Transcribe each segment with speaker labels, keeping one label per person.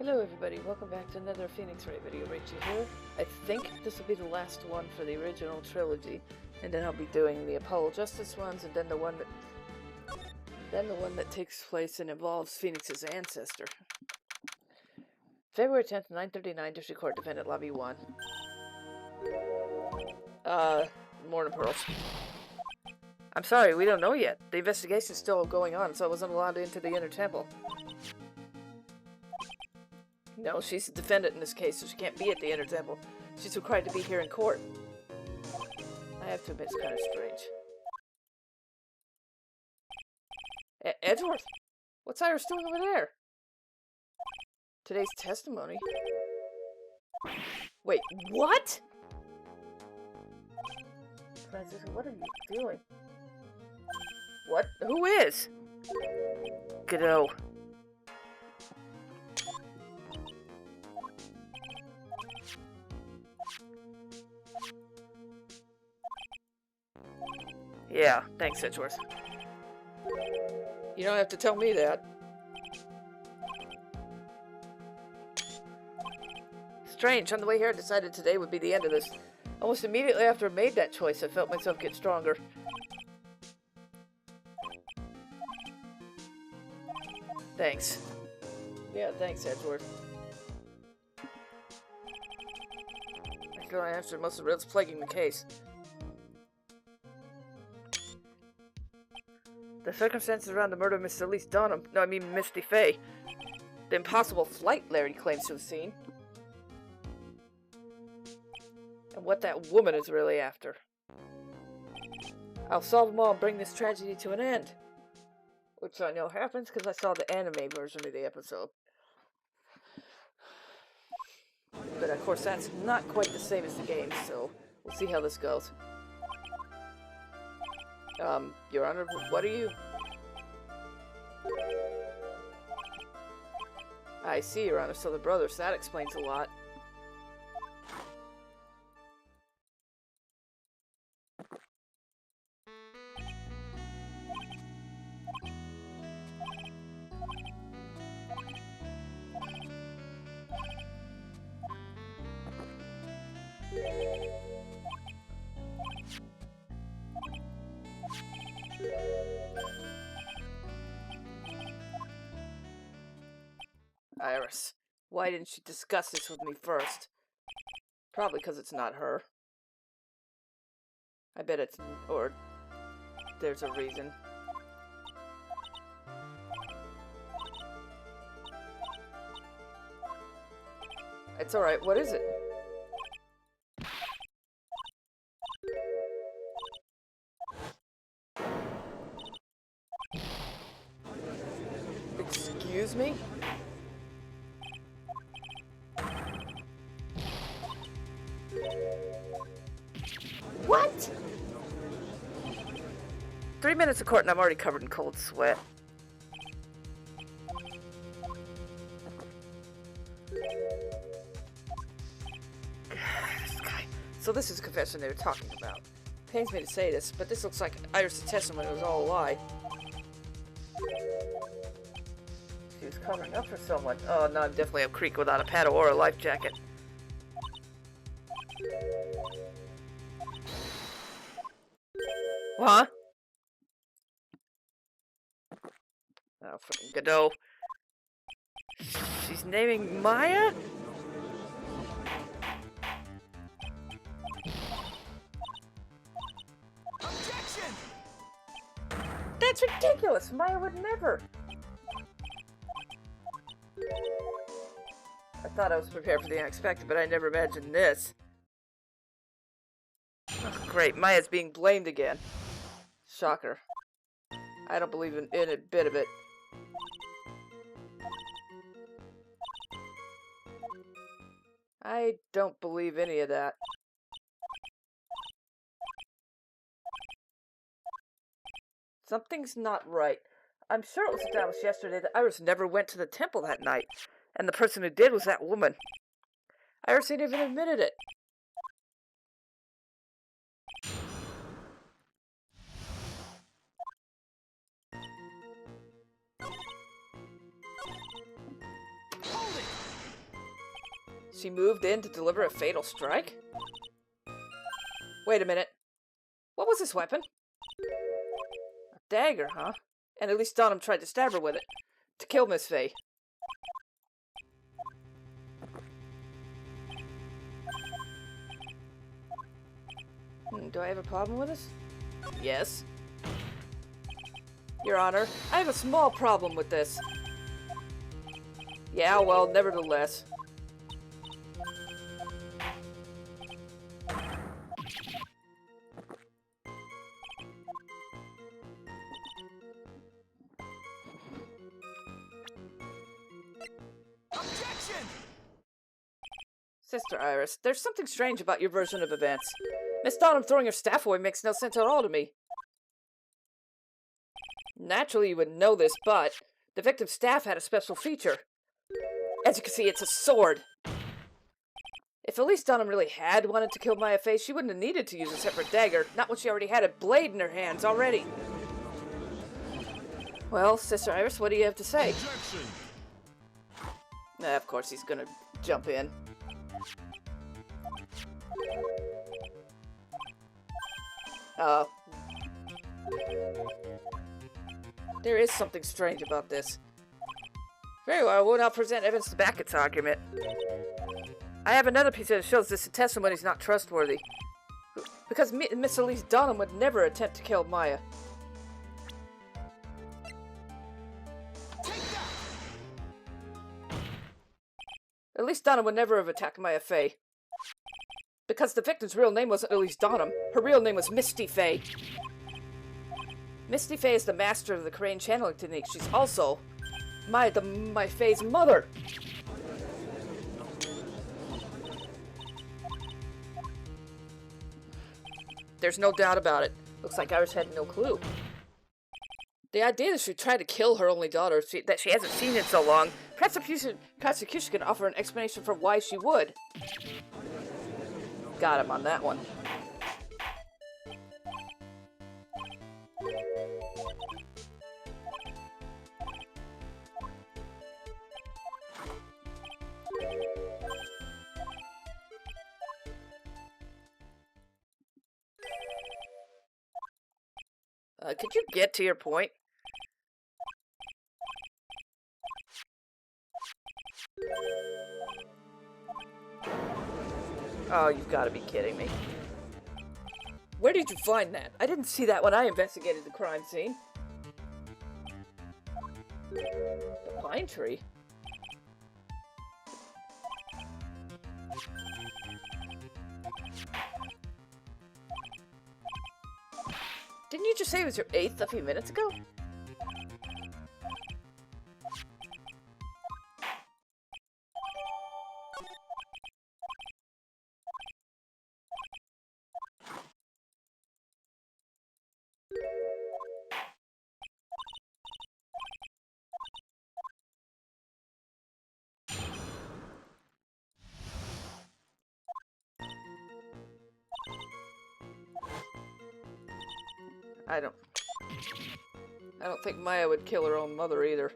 Speaker 1: Hello everybody, welcome back to another Phoenix Wright video. Wright here. I think this will be the last one for the original trilogy, and then I'll be doing the Apollo Justice ones, and then the one that takes place and involves Phoenix's ancestor. February 10th, 9:39, District Court, Defendant Lobby 1. Morning Pearls. I'm sorry, we don't know yet. The investigation's still going on, so I wasn't allowed into the Inner Temple. No, she's the defendant in this case, so she can't be at the Inner Temple. She's required to be here in court. I have to admit, it's kind of strange. Edgeworth? What's Iris doing over there? Today's testimony? Wait, what? Francis, what are you doing? What? Who is? Godot. Yeah, thanks, Edgeworth. You don't have to tell me that. Strange, on the way here I decided today would be the end of this. Almost immediately after I made that choice, I felt myself get stronger. Thanks. Yeah, thanks, Edgeworth. I feel I answered most of the riddles plaguing the case. The circumstances around the murder of Miss Elise Dunham, no, I mean Misty Fay. The impossible flight Larry claims to have seen. And what that woman is really after. I'll solve them all and bring this tragedy to an end. Which I know happens because I saw the anime version of the episode. But of course that's not quite the same as the game, so we'll see how this goes. Your Honor, what are you? I see, Your Honor, so the brothers, that explains a lot. Iris, why didn't you discuss this with me first? Probably because it's not her. I bet it's... or... there's a reason. It's alright, what is it? Excuse me? What? 3 minutes of court and I'm already covered in cold sweat. This guy. So this is the confession they were talking about. Pains me to say this, but this looks like Iris' testimony was all a lie. She was covering up for someone. Oh no, I'm definitely a creek without a paddle or a life jacket. Huh? Oh, fucking Godot. She's naming Maya?
Speaker 2: Objection!
Speaker 1: That's ridiculous! Maya would never! I thought I was prepared for the unexpected, but I never imagined this. Oh, great, Maya's being blamed again. Shocker. I don't believe in a bit of it. I don't believe any of that. Something's not right. I'm sure it was established yesterday that Iris never went to the temple that night, and the person who did was that woman. Iris ain't even admitted it.
Speaker 2: Hold it!
Speaker 1: She moved in to deliver a fatal strike? Wait a minute. What was this weapon? A dagger, huh? And at least Dunham tried to stab her with it. To kill Miss Faye. Do I have a problem with this? Yes. Your Honor, I have a small problem with this. Yeah, well, nevertheless.
Speaker 2: Objection!
Speaker 1: Sister Iris, there's something strange about your version of events. Miss Dunham throwing her staff away makes no sense at all to me. Naturally, you would know this, but the victim's staff had a special feature. As you can see, it's a sword. If Elise Dunham really had wanted to kill Maya Faye, she wouldn't have needed to use a separate dagger, not when she already had a blade in her hands already. Well, Sister Iris, what do you have to say?
Speaker 2: Objection!
Speaker 1: Of course he's gonna jump in. There is something strange about this. Very well, I will now present evidence to back its argument. I have another piece that shows this testimony is not trustworthy. Because Miss Elise Dunham would never attempt to kill Maya. Elise Dunham would never have attacked Maya Faye. Because the victim's real name wasn't Elise Dunham. Her real name was Misty Faye. Misty Faye is the master of the crane channeling technique. She's also my Faye's mother. There's no doubt about it. Looks like Iris had no clue. The idea that she tried to kill her only daughter, that she hasn't seen in so long, prosecution can offer an explanation for why she would. Got him on that one. Could you get to your point? Oh, you've got to be kidding me. Where did you find that? I didn't see that when I investigated the crime scene. The pine tree? Didn't you just say it was your 8th a few minutes ago? I don't think Maya would kill her own mother either.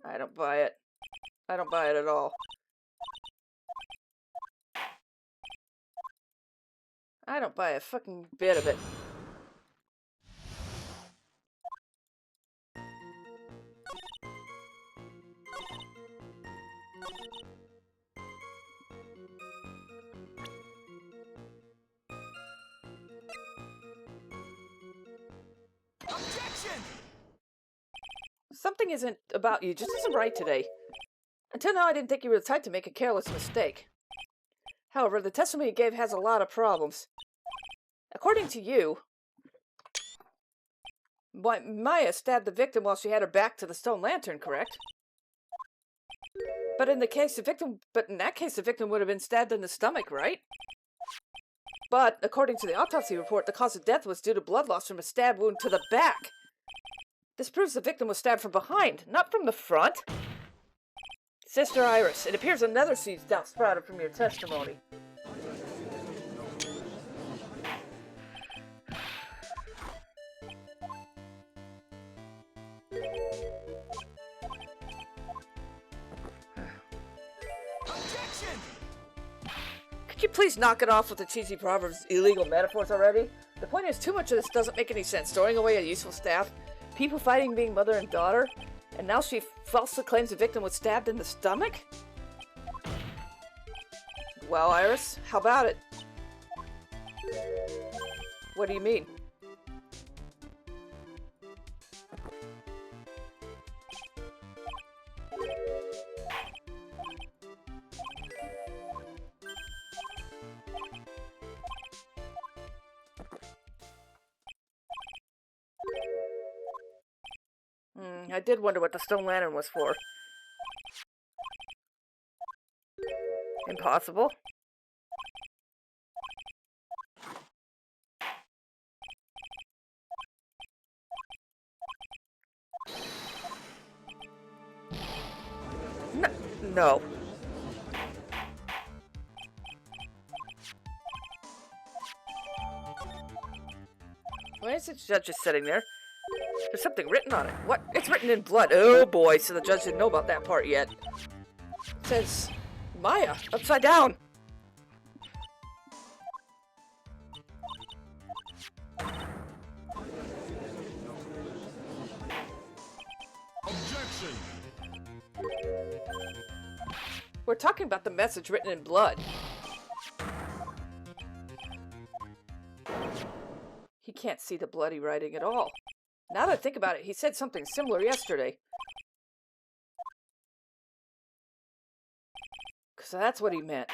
Speaker 1: I don't buy it. I don't buy it at all. I don't buy a fucking bit of it.
Speaker 2: Objection!
Speaker 1: Something isn't about you, just isn't right today. Until now, I didn't think you were the type to make a careless mistake. However, the testimony you gave has a lot of problems. According to you, Maya stabbed the victim while she had her back to the stone lantern, correct? But in that case, the victim would have been stabbed in the stomach, right? But, according to the autopsy report, the cause of death was due to blood loss from a stab wound to the back. This proves the victim was stabbed from behind, not from the front. Sister Iris, it appears another seed sprouted from your testimony. Could you please knock it off with the cheesy proverbs, illegal metaphors already? The point is, too much of this doesn't make any sense. Storing away a useful staff, people fighting being mother and daughter, and now she falsely claims the victim was stabbed in the stomach? Well, Iris, how about it? What do you mean? I did wonder what the stone lantern was for. Impossible. No. Why is the judge just sitting there? There's something written on it. What? It's written in blood. Oh boy, so the judge didn't know about that part yet. It says, Maya, upside down.
Speaker 2: Objection!
Speaker 1: We're talking about the message written in blood. He can't see the bloody writing at all. Now that I think about it, he said something similar yesterday. So that's what he meant.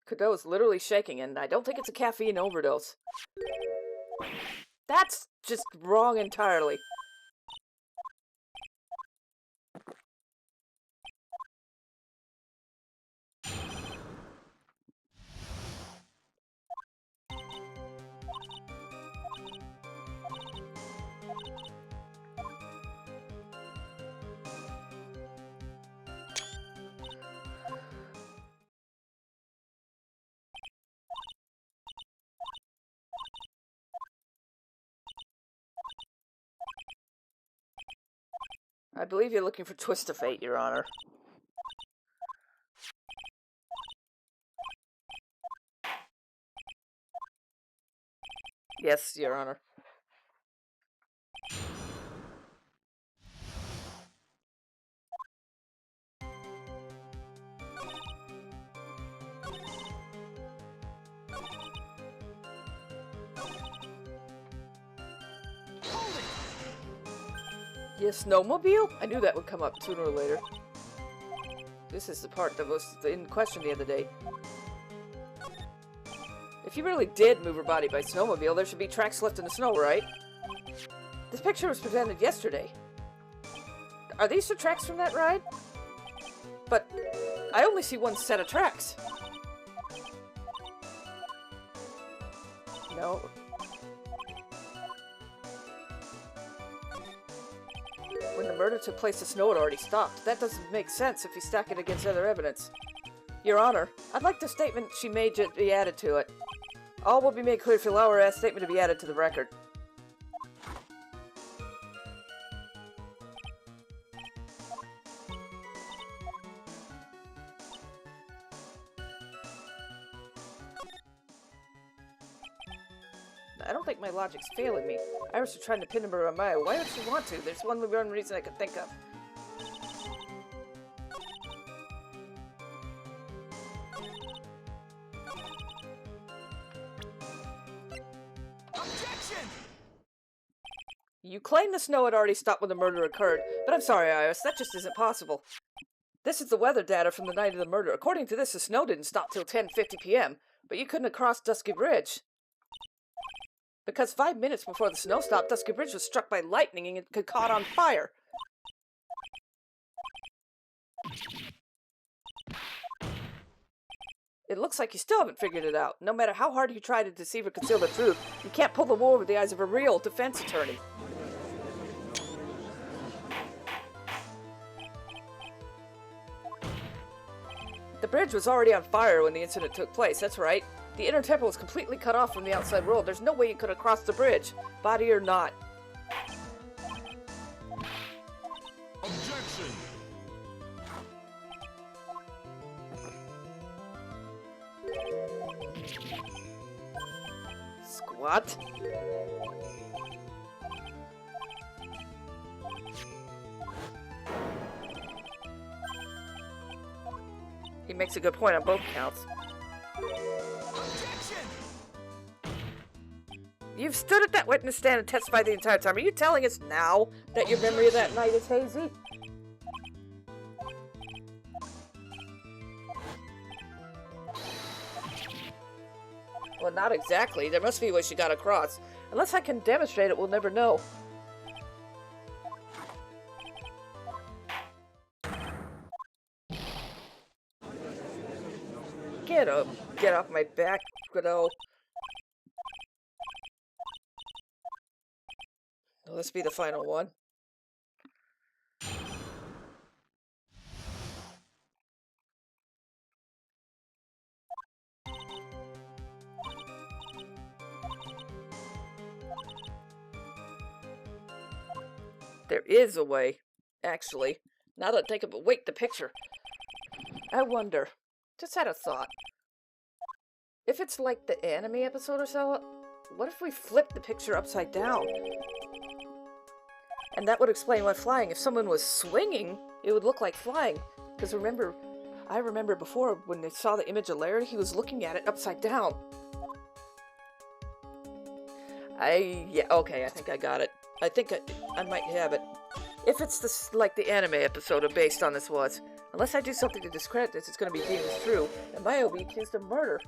Speaker 1: Cadeau's literally shaking, and I don't think it's a caffeine overdose. That's just wrong entirely. I believe you're looking for Twist of Fate, Your Honor. Yes, Your Honor. Your snowmobile? I knew that would come up sooner or later. This is the part that was in question the other day. If you really did move her body by snowmobile, there should be tracks left in the snow, right? This picture was presented yesterday. Are these the tracks from that ride? But I only see one set of tracks. No. When the murder took place, the snow had already stopped. That doesn't make sense if you stack it against other evidence. Your Honor, I'd like the statement she made to be added to it. All will be made clear if you allow her statement to be added to the record. I don't think my logic's failing me. Iris was trying to pin her on Maya. Why would she want to? There's one reason I could think of.
Speaker 2: Objection!
Speaker 1: You claim the snow had already stopped when the murder occurred, but I'm sorry, Iris, that just isn't possible. This is the weather data from the night of the murder. According to this, the snow didn't stop till 10:50 p.m., but you couldn't have crossed Dusky Bridge. Because 5 minutes before the snow stopped, Dusky Bridge was struck by lightning and it caught on fire. It looks like you still haven't figured it out. No matter how hard you try to deceive or conceal the truth, you can't pull the wool over the eyes of a real defense attorney. The bridge was already on fire when the incident took place, that's right. The inner temple was completely cut off from the outside world. There's no way you could have crossed the bridge, body or not. Squat. He makes a good point on both counts.
Speaker 2: Objection!
Speaker 1: You've stood at that witness stand and testified the entire time. Are you telling us now that your memory of that night is hazy? Well, not exactly. There must be what she got across. Unless I can demonstrate it, we'll never know. Get up. Get off my back, Godot. Will this be the final one? There is a way, actually. Now that I think of it, wait, the picture. I wonder, just had a thought. If it's like the anime episode or so, what if we flip the picture upside down? And that would explain why flying, if someone was swinging, it would look like flying. Because remember, I remember before when they saw the image of Larry, he was looking at it upside down. Yeah, okay, I think I got it. I think I might have it. If it's this, like the anime episode based on this was. Unless I do something to discredit this, it's going to be deemed as true, and Maya will be accused of murder.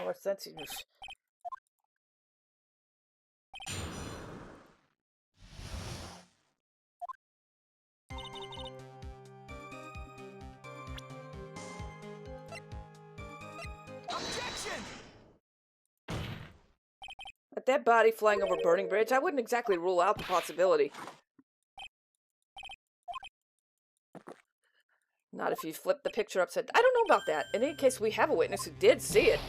Speaker 1: More sensitive.
Speaker 2: Objection!
Speaker 1: A dead body flying over a burning bridge, I wouldn't exactly rule out the possibility. Not if you flip the picture upside down. I don't know about that. In any case, we have a witness who did see it.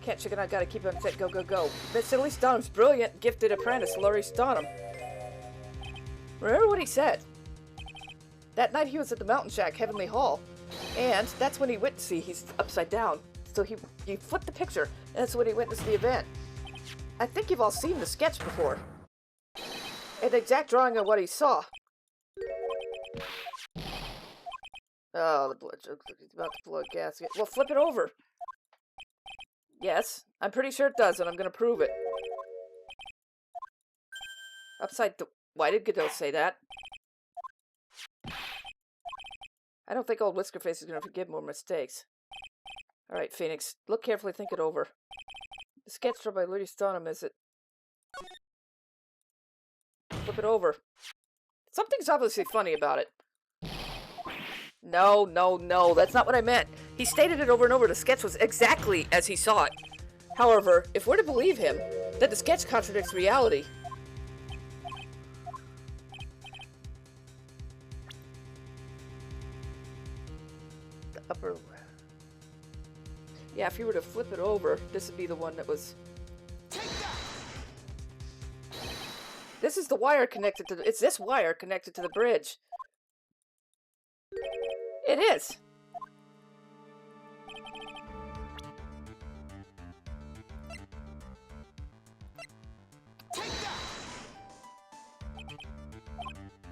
Speaker 1: Can't chicken, I gotta keep him fit. Go, go, go. Miss Lily Stonham's brilliant, gifted apprentice, Laurie Stonham. Remember what he said? That night he was at the Mountain Shack, Heavenly Hall. And that's when he witnessed, see, he's upside down. So he flipped the picture, and that's when he witnessed the event. I think you've all seen the sketch before. An exact drawing of what he saw. Oh, the blood joke. He's about to blow a gasket. Well, flip it over. Yes, I'm pretty sure it does, and I'm going to prove it. Why did Godot say that? I don't think old Whiskerface is going to forgive more mistakes. Alright, Phoenix, look carefully, think it over. The sketch drawn by Lady Stoneham, is it? Flip it over. Something's obviously funny about it. No, no, no, that's not what I meant. He stated it over and over. The sketch was exactly as he saw it. However, if we're to believe him, then the sketch contradicts reality. The upper... Yeah, if you were to flip it over, this would be the one that was... This is the wire connected to the... It's this wire connected to the bridge. It is.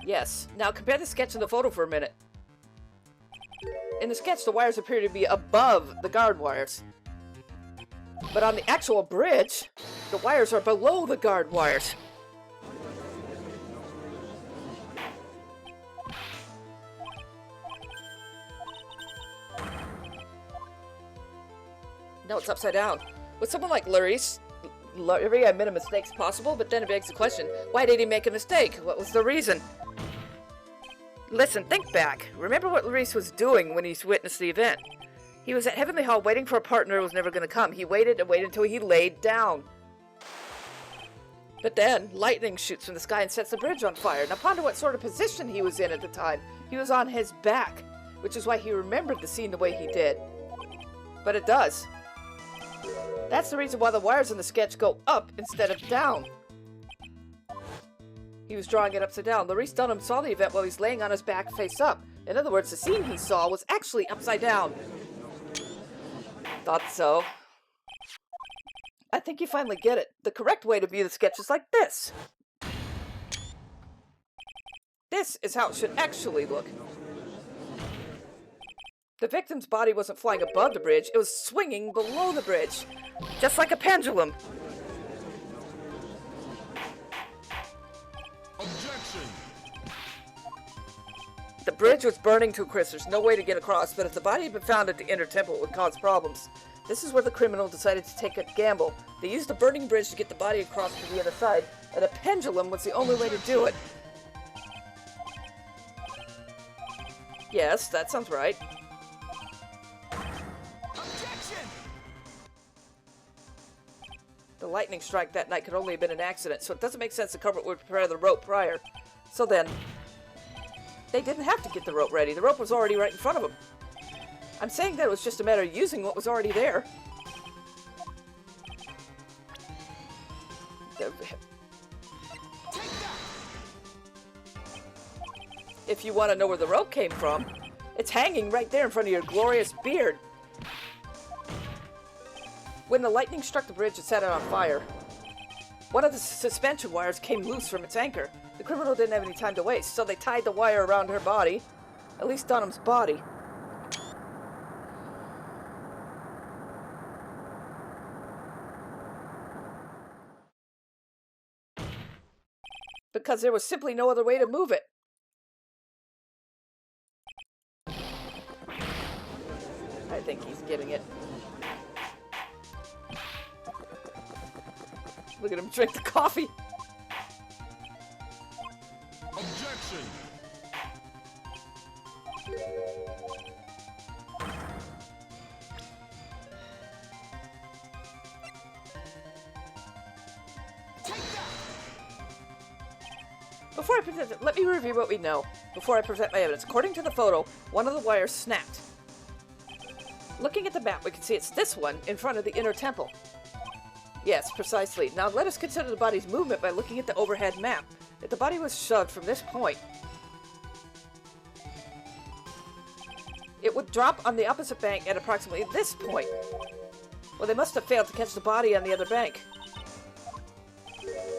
Speaker 1: Yes. Now compare the sketch and the photo for a minute. In the sketch, the wires appear to be above the guard wires. But on the actual bridge, the wires are below the guard wires. No, it's upside down. With someone like Larry admitted mistakes possible, but then it begs the question, why did he make a mistake? What was the reason? Listen, think back. Remember what Larice was doing when he witnessed the event. He was at Heavenly Hall waiting for a partner who was never going to come. He waited and waited until he laid down. But then, lightning shoots from the sky and sets the bridge on fire. Now ponder what sort of position he was in at the time. He was on his back, which is why he remembered the scene the way he did. But it does. That's the reason why the wires in the sketch go up instead of down. He was drawing it upside down. Larice Dunham saw the event while he's laying on his back face up. In other words, the scene he saw was actually upside down. Thought so. I think you finally get it. The correct way to view the sketch is like this. This is how it should actually look. The victim's body wasn't flying above the bridge, it was swinging below the bridge. Just like a pendulum.
Speaker 2: Objection!
Speaker 1: The bridge was burning to a crisp. There's no way to get across, but if the body had been found at the inner temple, it would cause problems. This is where the criminal decided to take a gamble. They used the burning bridge to get the body across to the other side, and a pendulum was the only way to do it. Yes, that sounds right.
Speaker 2: Objection!
Speaker 1: The lightning strike that night could only have been an accident, so it doesn't make sense the culprit would prepare the rope prior. So then, they didn't have to get the rope ready. The rope was already right in front of them. I'm saying that it was just a matter of using what was already there. If you want to know where the rope came from, it's hanging right there in front of your glorious beard. When the lightning struck the bridge, it set it on fire. One of the suspension wires came loose from its anchor. The criminal didn't have any time to waste, so they tied the wire around her body. At least Dunham's body. Because there was simply no other way to move it. I think he's getting it. Look at him drink the coffee.
Speaker 2: Objection!
Speaker 1: Before I present it, let me review what we know. Before I present my evidence, according to the photo, one of the wires snapped. Looking at the map, we can see it's this one in front of the inner temple. Yes, precisely. Now let us consider the body's movement by looking at the overhead map. If the body was shoved from this point, it would drop on the opposite bank at approximately this point. Well, they must have failed to catch the body on the other bank.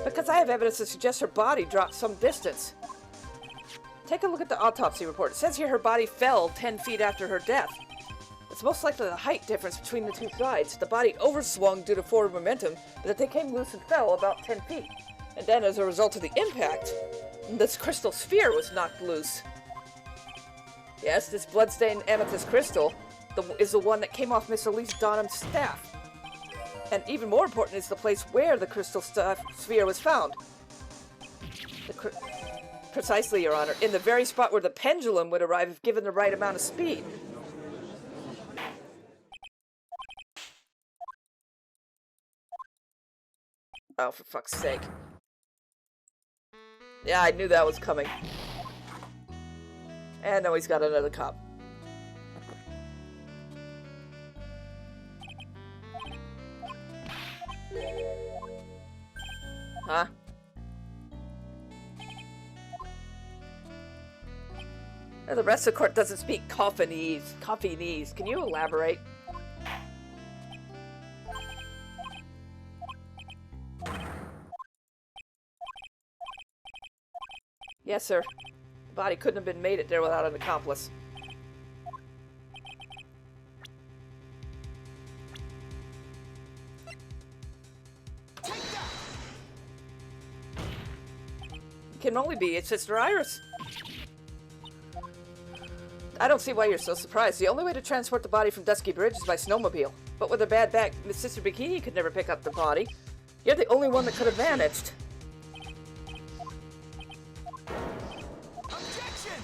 Speaker 1: Because I have evidence to suggest her body dropped some distance. Take a look at the autopsy report. It says here her body fell 10 feet after her death. It's most likely the height difference between the two sides. The body overswung due to forward momentum, but that they came loose and fell about 10 feet. And then, as a result of the impact, this crystal sphere was knocked loose. Yes, this bloodstained amethyst crystal is the one that came off Miss Elise Donham's staff. And even more important is the place where the crystal sphere was found. Precisely, Your Honor. In the very spot where the pendulum would arrive if given the right amount of speed. Oh, for fuck's sake. Yeah, I knew that was coming. And now he's got another cop. Huh? The rest of the court doesn't speak Coffeenese. Can you elaborate? Yes, sir. The body couldn't have been made it there without an accomplice. Can only be its Sister Iris. I don't see why you're so surprised. The only way to transport the body from Dusky Bridge is by snowmobile. But with her bad back, Miss Sister Bikini could never pick up the body. You're the only one that could have managed.
Speaker 2: Objection!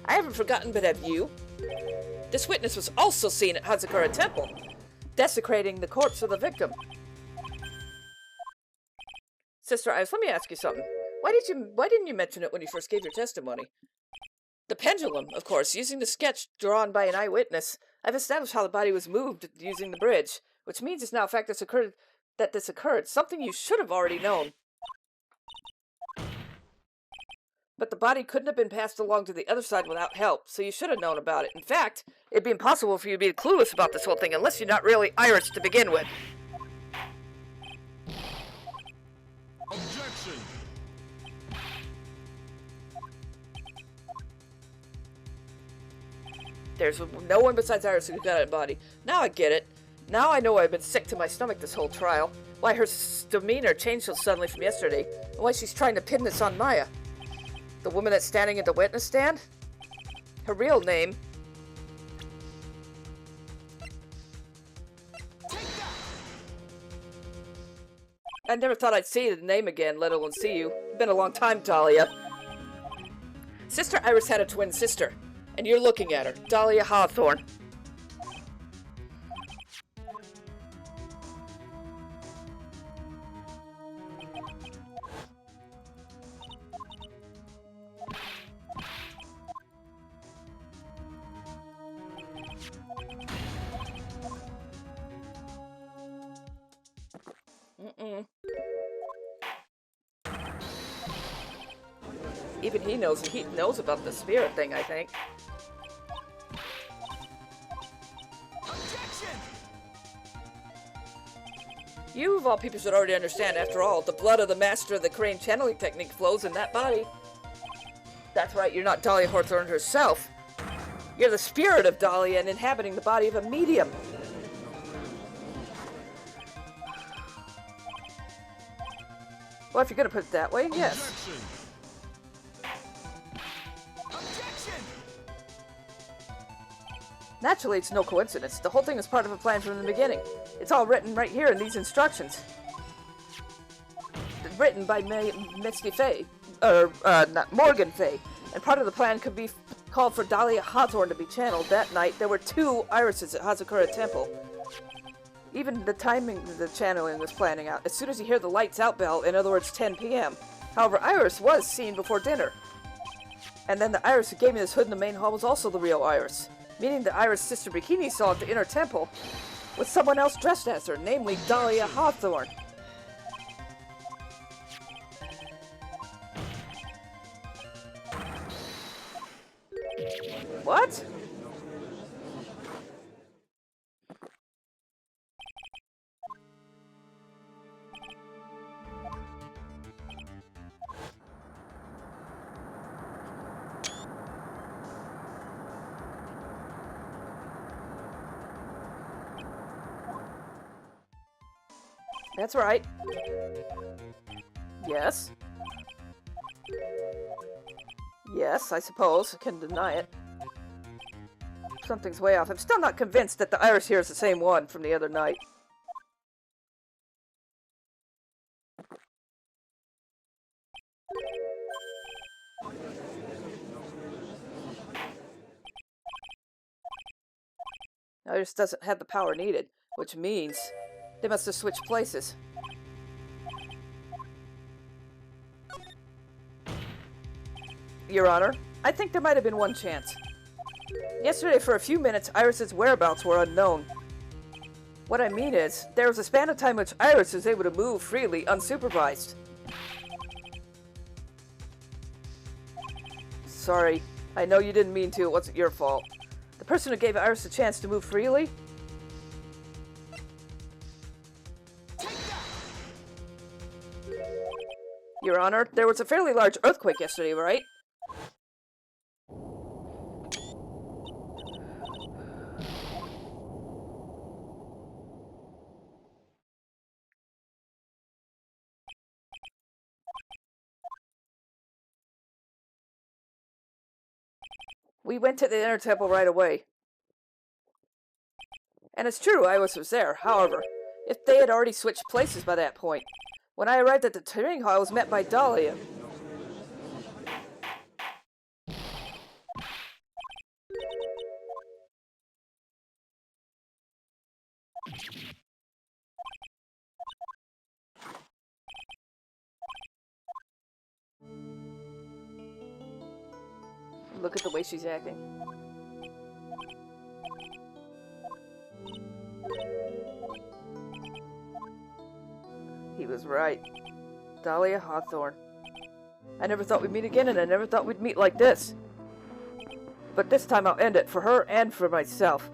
Speaker 1: I haven't forgotten, but have you? This witness was also seen at Hazakura Temple, desecrating the corpse of the victim. Sister Iris, let me ask you something. Why didn't you mention it when you first gave your testimony? The pendulum, of course, using the sketch drawn by an eyewitness. I've established how the body was moved using the bridge, which means it's now a fact that this occurred, something you should have already known. But the body couldn't have been passed along to the other side without help, so you should have known about it. In fact, it'd be impossible for you to be clueless about this whole thing unless you're not really Irish to begin with.
Speaker 2: Objection!
Speaker 1: There's no one besides Iris who got a body. Now I get it. Now I know I've been sick to my stomach this whole trial. Why her demeanor changed so suddenly from yesterday, and why she's trying to pin this on Maya. The woman that's standing at the witness stand? Her real name... I never thought I'd see the name again, let alone see you. It's been a long time, Dahlia. Sister Iris had a twin sister, and you're looking at her, Dahlia Hawthorne. Even he knows about the spirit thing, I think.
Speaker 2: Objection!
Speaker 1: You, of all people, should already understand. After all, the blood of the master of the crane channeling technique flows in that body. That's right, you're not Dahlia Hawthorne herself. You're the spirit of Dahlia and inhabiting the body of a medium. Well, if you're going to put it that way, yes.
Speaker 2: Objection! Objection!
Speaker 1: Naturally, it's no coincidence. The whole thing is part of a plan from the beginning. It's all written right here in these instructions. Written by Misty Fay. Not Morgan Fay. And part of the plan could be called for Dahlia Hawthorne to be channeled. That night, there were 2 irises at Hazakura Temple. Even the timing of the channeling was planning out. As soon as you hear the lights out bell, in other words, 10 p.m. However, Iris was seen before dinner. And then the Iris who gave me this hood in the main hall was also the real Iris. Meaning the Iris Sister Bikini saw at the inner temple was someone else dressed as her, namely Dahlia Hawthorne. What? That's right. Yes. Yes, I suppose. I can deny it. Something's way off. I'm still not convinced that the Iris here is the same one from the other night. Iris doesn't have the power needed, which means they must have switched places. Your Honor, I think there might have been one chance. Yesterday, for a few minutes, Iris's whereabouts were unknown. What I mean is, there was a span of time which Iris was able to move freely, unsupervised. Sorry, I know you didn't mean to, it wasn't your fault. The person who gave Iris a chance to move freely? Your Honor, there was a fairly large earthquake yesterday, right? We went to the inner temple right away. And it's true, Iris was there. However, if they had already switched places by that point. When I arrived at the training hall, I was met by Dahlia. Look at the way she's acting. He was right. Dahlia Hawthorne. I never thought we'd meet again, and I never thought we'd meet like this. But this time I'll end it, for her and for myself.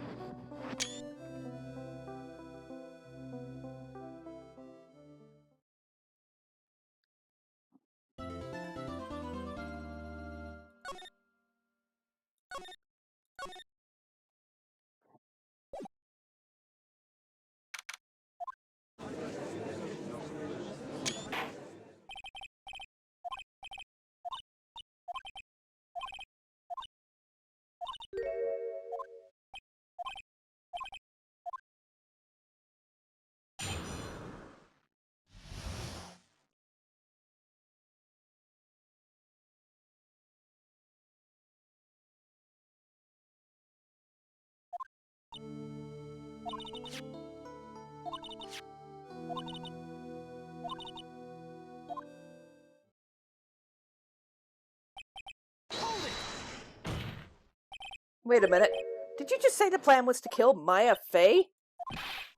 Speaker 1: Wait a minute. Did you just say the plan was to kill Maya Fey?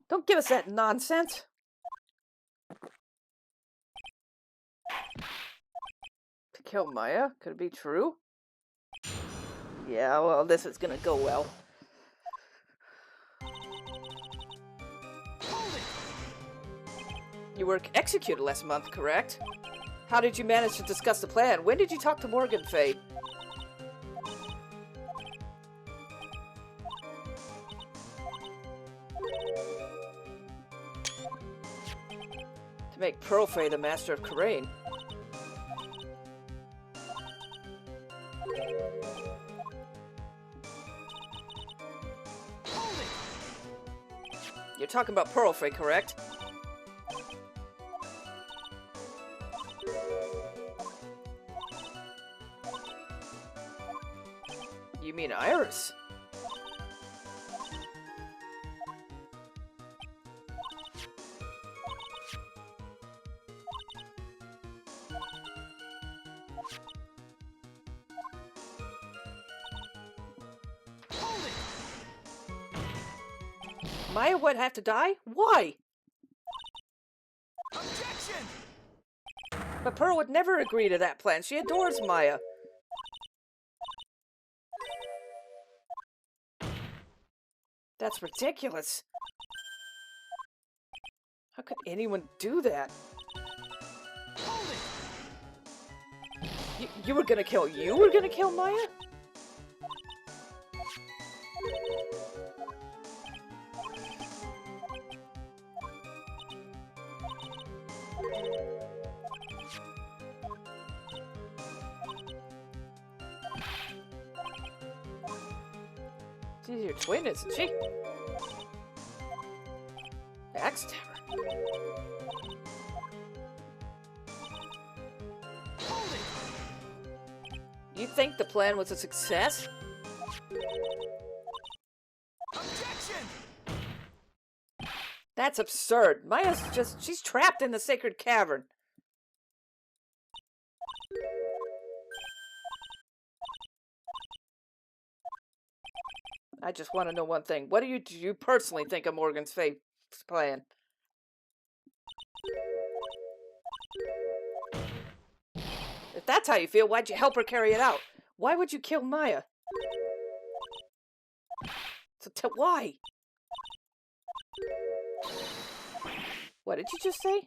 Speaker 1: Don't give us that nonsense. To kill Maya? Could it be true? Yeah, well, this is gonna go well. You were executed last month, correct? How did you manage to discuss the plan? When did you talk to Morgan Fey? To make Pearl Fey the master of Karain. You're talking about Pearl Fey, correct? You mean Iris? Maya would have to die? Why?
Speaker 2: Objection!
Speaker 1: But Pearl would never agree to that plan. She adores Maya. That's ridiculous. How could anyone do that? You were gonna kill Maya? She's your twin, isn't she? Backstabber. You think the plan was a success?
Speaker 2: Objection!
Speaker 1: That's absurd. She's trapped in the sacred cavern. I just want to know one thing. What do you personally think of Morgan's Fey's plan? If that's how you feel, why'd you help her carry it out? Why would you kill Maya? Why? What did you just say?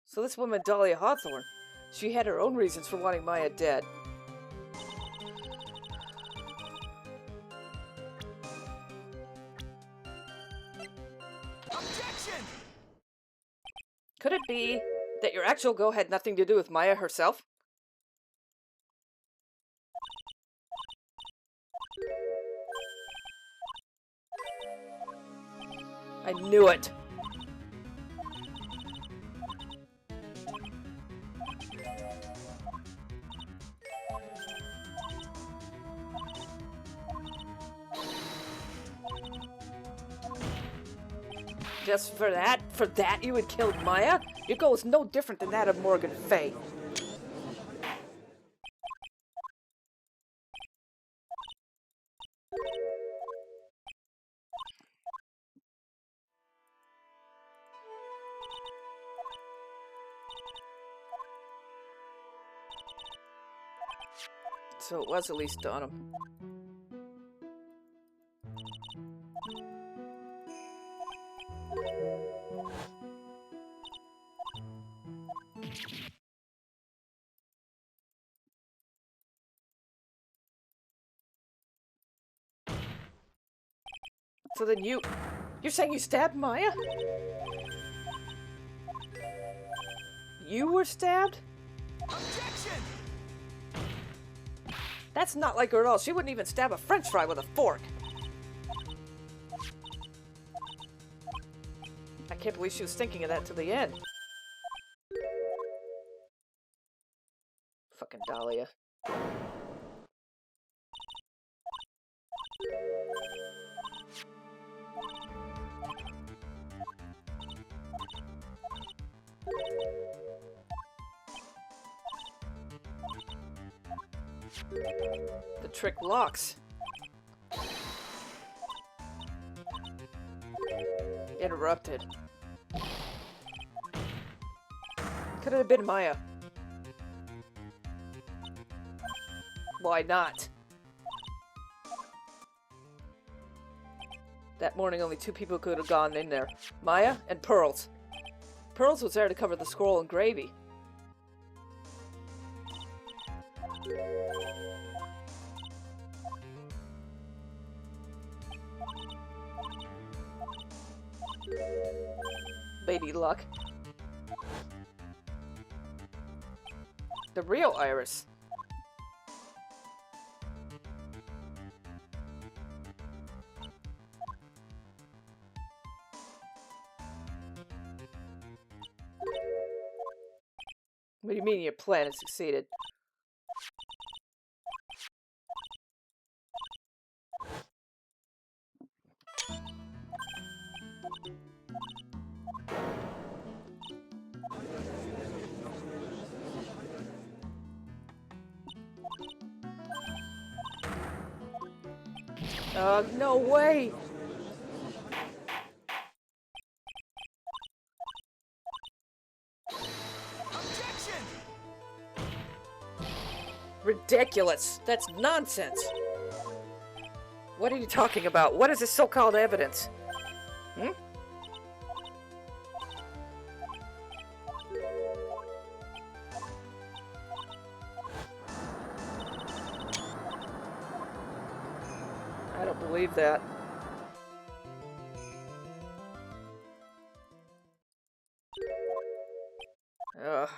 Speaker 1: So this woman, Dahlia Hawthorne, she had her own reasons for wanting Maya dead.
Speaker 2: Objection!
Speaker 1: Could it be that your actual goal had nothing to do with Maya herself? I knew it! Just for that? For that you would kill Maya? Your goal is no different than that of Morgan Fey. So it was at least on him. So then you're saying you stabbed Maya? You were stabbed?
Speaker 2: Objection!
Speaker 1: That's not like her at all. She wouldn't even stab a french fry with a fork. I can't believe she was thinking of that to the end. Fucking Dahlia. The trick locks. Interrupted. Could it have been Maya? Why not? That morning only 2 people could have gone in there. Maya and Pearls. Pearls was there to cover the scroll and gravy. Lady Luck. The real Iris. What do you mean your plan has succeeded? No way!
Speaker 2: Objection!
Speaker 1: Ridiculous! That's nonsense! What are you talking about? What is this so-called evidence? Hmm? I don't believe that. Ugh.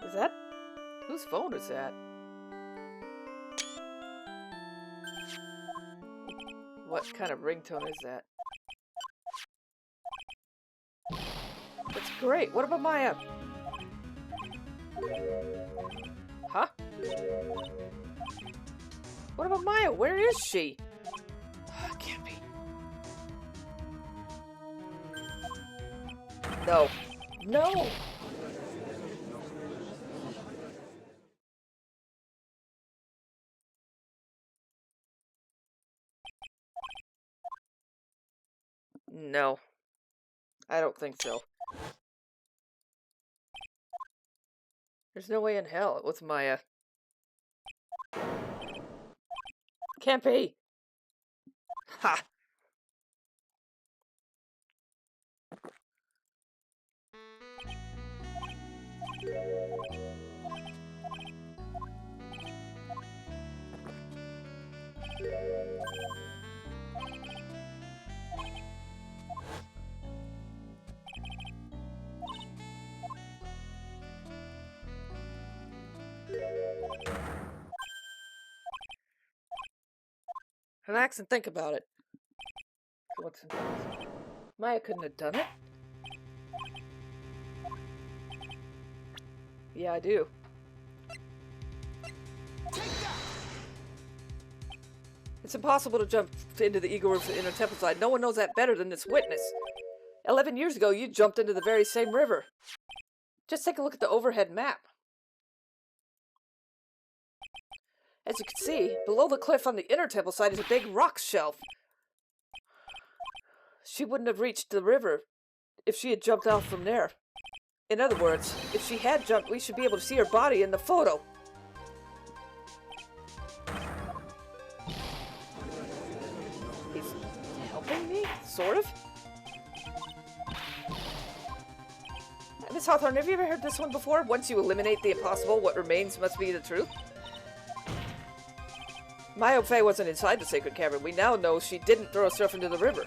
Speaker 1: Is that? Whose phone is that? What kind of ringtone is that? That's great. What about Maya? Huh? What about Maya? Where is she? Can't be. No. No! No. I don't think so. There's no way in hell it was Maya. Can't be! Ha! Relax and think about it. What's Maya couldn't have done it? Yeah, I do. It's impossible to jump into the Eagle River Inner Temple side. No one knows that better than this witness. 11 years ago, you jumped into the very same river. Just take a look at the overhead map. As you can see, below the cliff on the Inner Temple side is a big rock shelf. She wouldn't have reached the river if she had jumped off from there. In other words, if she had jumped, we should be able to see her body in the photo. He's helping me? Sort of? Miss Hawthorne, have you ever heard this one before? Once you eliminate the impossible, what remains must be the truth? Maya Fey wasn't inside the sacred cavern. We now know she didn't throw herself into the river.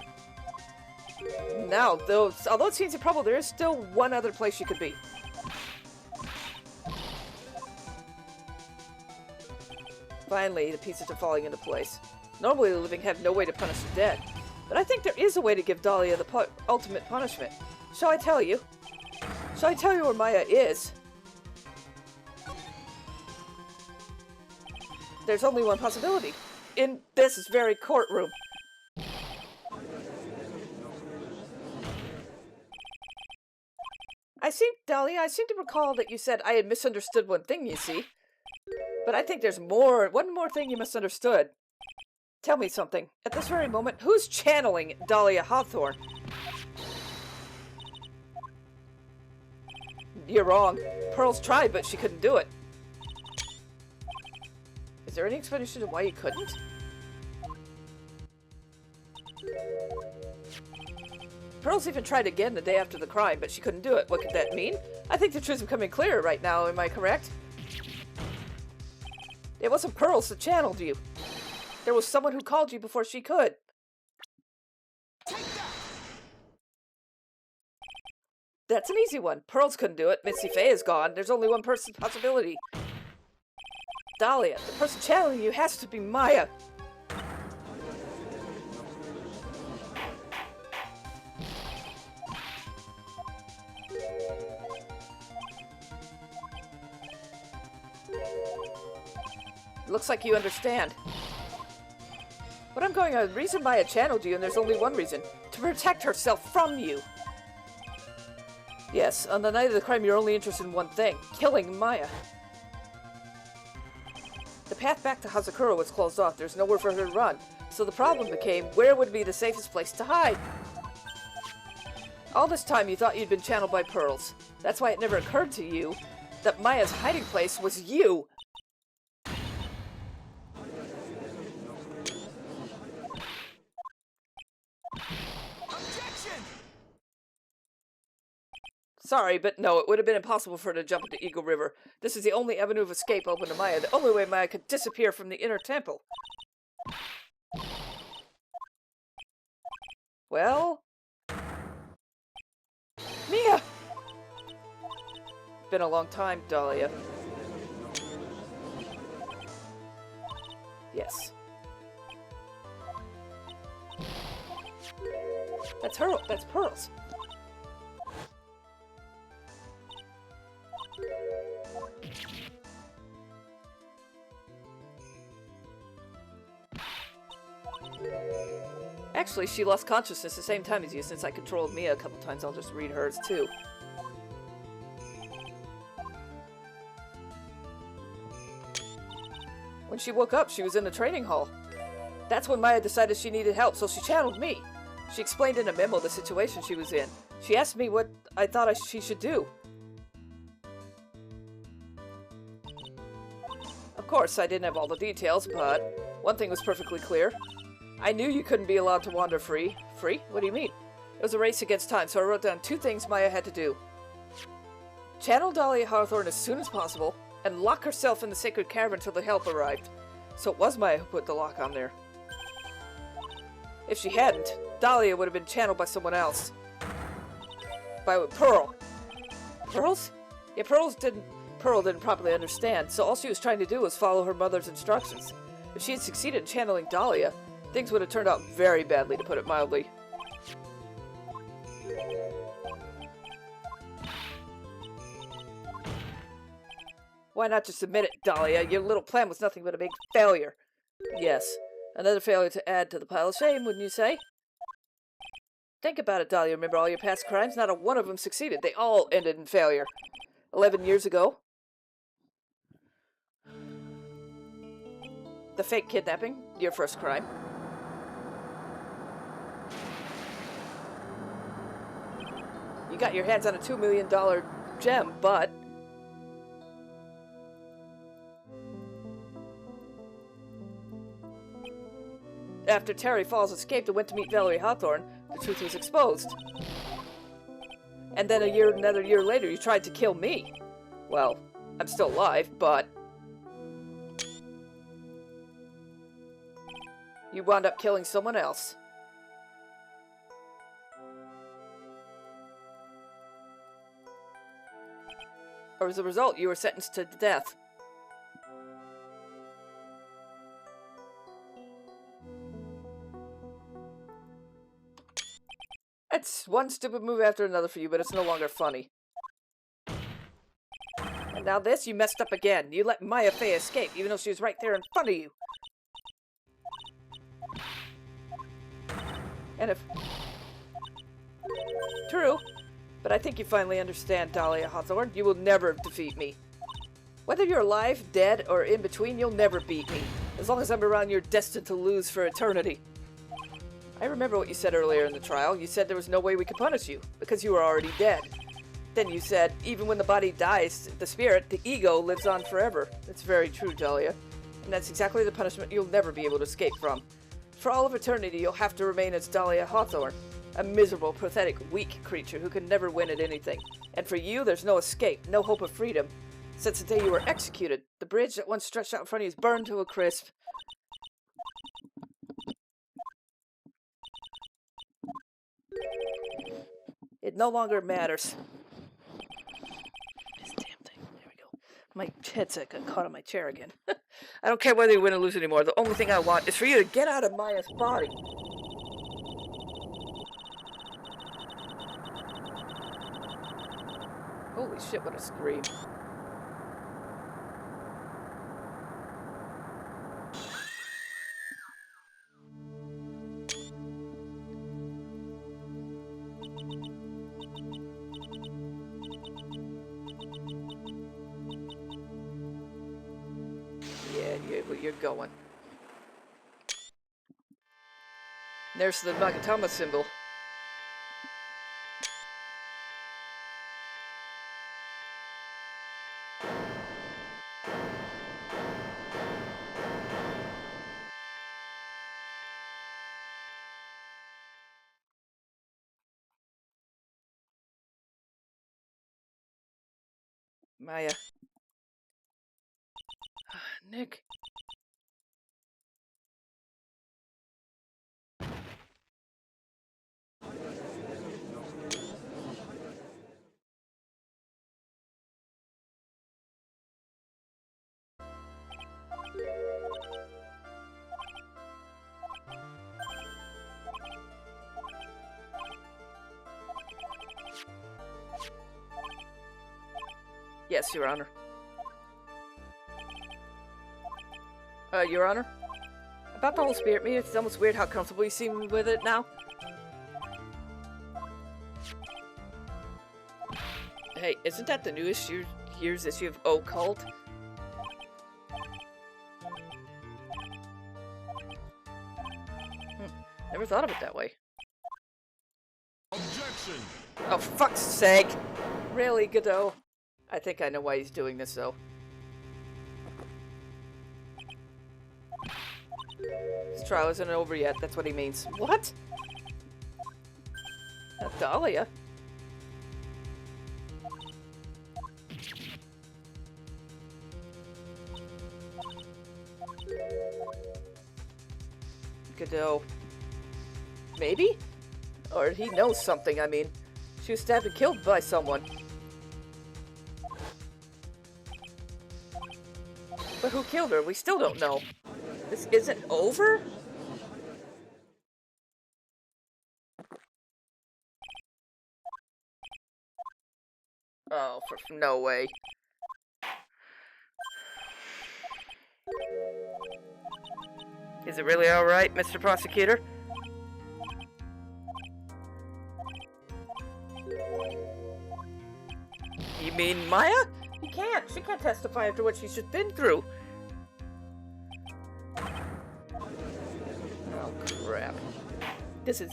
Speaker 1: Now, though, although it seems improbable, there is still one other place she could be. Finally, the pieces are falling into place. Normally, the living have no way to punish the dead. But I think there is a way to give Dahlia the ultimate punishment. Shall I tell you? Shall I tell you where Maya is? There's only one possibility. In this very courtroom. Dahlia, I seem to recall that you said I had misunderstood one thing, you see. But I think there's one more thing you misunderstood. Tell me something. At this very moment, who's channeling Dahlia Hawthorne? You're wrong. Pearl's tried, but she couldn't do it. Is there any explanation to why you couldn't? Pearl's even tried again the day after the crime, but she couldn't do it. What could that mean? I think the truth's becoming clearer right now, am I correct? It wasn't Pearls that channeled you. There was someone who called you before she could. That's an easy one. Pearls couldn't do it. Mitzi Fey is gone. There's only one person's possibility. Dahlia, the person channeling you has to be Maya. Looks like you understand. But I'm going on. The reason Maya channeled you, and there's only one reason. To protect herself from you. Yes, on the night of the crime, you're only interested in one thing. Killing Maya. The path back to Hazakura was closed off. There's nowhere for her to run. So the problem became, where would be the safest place to hide? All this time, you thought you'd been channeled by Pearls. That's why it never occurred to you that Maya's hiding place was you. Sorry, but no, it would have been impossible for her to jump into Eagle River. This is the only avenue of escape open to Maya. The only way Maya could disappear from the inner temple. Well... Mia! Been a long time, Dahlia. Yes. That's her. That's Pearls. Actually, she lost consciousness the same time as you. Since I controlled Mia a couple times, I'll just read hers too. When she woke up, she was in the training hall. That's when Maya decided she needed help, so she channeled me. She explained in a memo the situation she was in. She asked me what I thought she should do. Of course, I didn't have all the details, but one thing was perfectly clear. I knew you couldn't be allowed to wander free. Free? What do you mean? It was a race against time, so I wrote down 2 things Maya had to do. Channel Dahlia Hawthorne as soon as possible, and lock herself in the sacred cavern until the help arrived. So it was Maya who put the lock on there. If she hadn't, Dahlia would have been channeled by someone else. By Pearl. Pearls? Yeah, Pearl didn't properly understand, so all she was trying to do was follow her mother's instructions. If she had succeeded in channeling Dahlia, things would have turned out very badly, to put it mildly. Why not just admit it, Dahlia? Your little plan was nothing but a big failure. Yes, another failure to add to the pile of shame, wouldn't you say? Think about it, Dahlia. Remember all your past crimes? Not a one of them succeeded. They all ended in failure. 11 years ago. The fake kidnapping, your first crime. You got your hands on a $2 million gem, but... After Terry Falls escaped and went to meet Valerie Hawthorne, the truth was exposed. And then another year later, you tried to kill me. Well, I'm still alive, but... You wound up killing someone else. Or as a result, you were sentenced to death. It's one stupid move after another for you, but it's no longer funny. And now this, you messed up again. You let Maya Fey escape, even though she was right there in front of you. And if... True. But I think you finally understand, Dahlia Hawthorne. You will never defeat me. Whether you're alive, dead, or in between, you'll never beat me. As long as I'm around, you're destined to lose for eternity. I remember what you said earlier in the trial. You said there was no way we could punish you, because you were already dead. Then you said, even when the body dies, the spirit, the ego, lives on forever. That's very true, Dahlia. And that's exactly the punishment you'll never be able to escape from. For all of eternity, you'll have to remain as Dahlia Hawthorne. A miserable, pathetic, weak creature who can never win at anything. And for you, there's no escape, no hope of freedom. Since the day you were executed, the bridge that once stretched out in front of you is burned to a crisp. It no longer matters. This damn thing. There we go. My headset got caught on my chair again. I don't care whether you win or lose anymore. The only thing I want is for you to get out of Maya's body. Holy shit, what a scream. You're going. There's the Nagatama symbol. Maya. Nick. Yes, Your Honor. Your Honor? About the whole spirit meter, it's almost weird how comfortable you seem with it now. Hey, isn't that the newest year's issue of Occult? Never thought of it that way.
Speaker 2: Objection!
Speaker 1: Oh, fuck's sake! Really, Godot? I think I know why he's doing this, though. His trial isn't over yet, that's what he means. What? Dahlia? Godot. Maybe? Or he knows something, I mean. She was stabbed and killed by someone. But who killed her? We still don't know. This isn't over? Oh, no way. Is it really alright, Mr. Prosecutor? You mean Maya? You can't. She can't testify after what she's just been through. Oh, crap. This is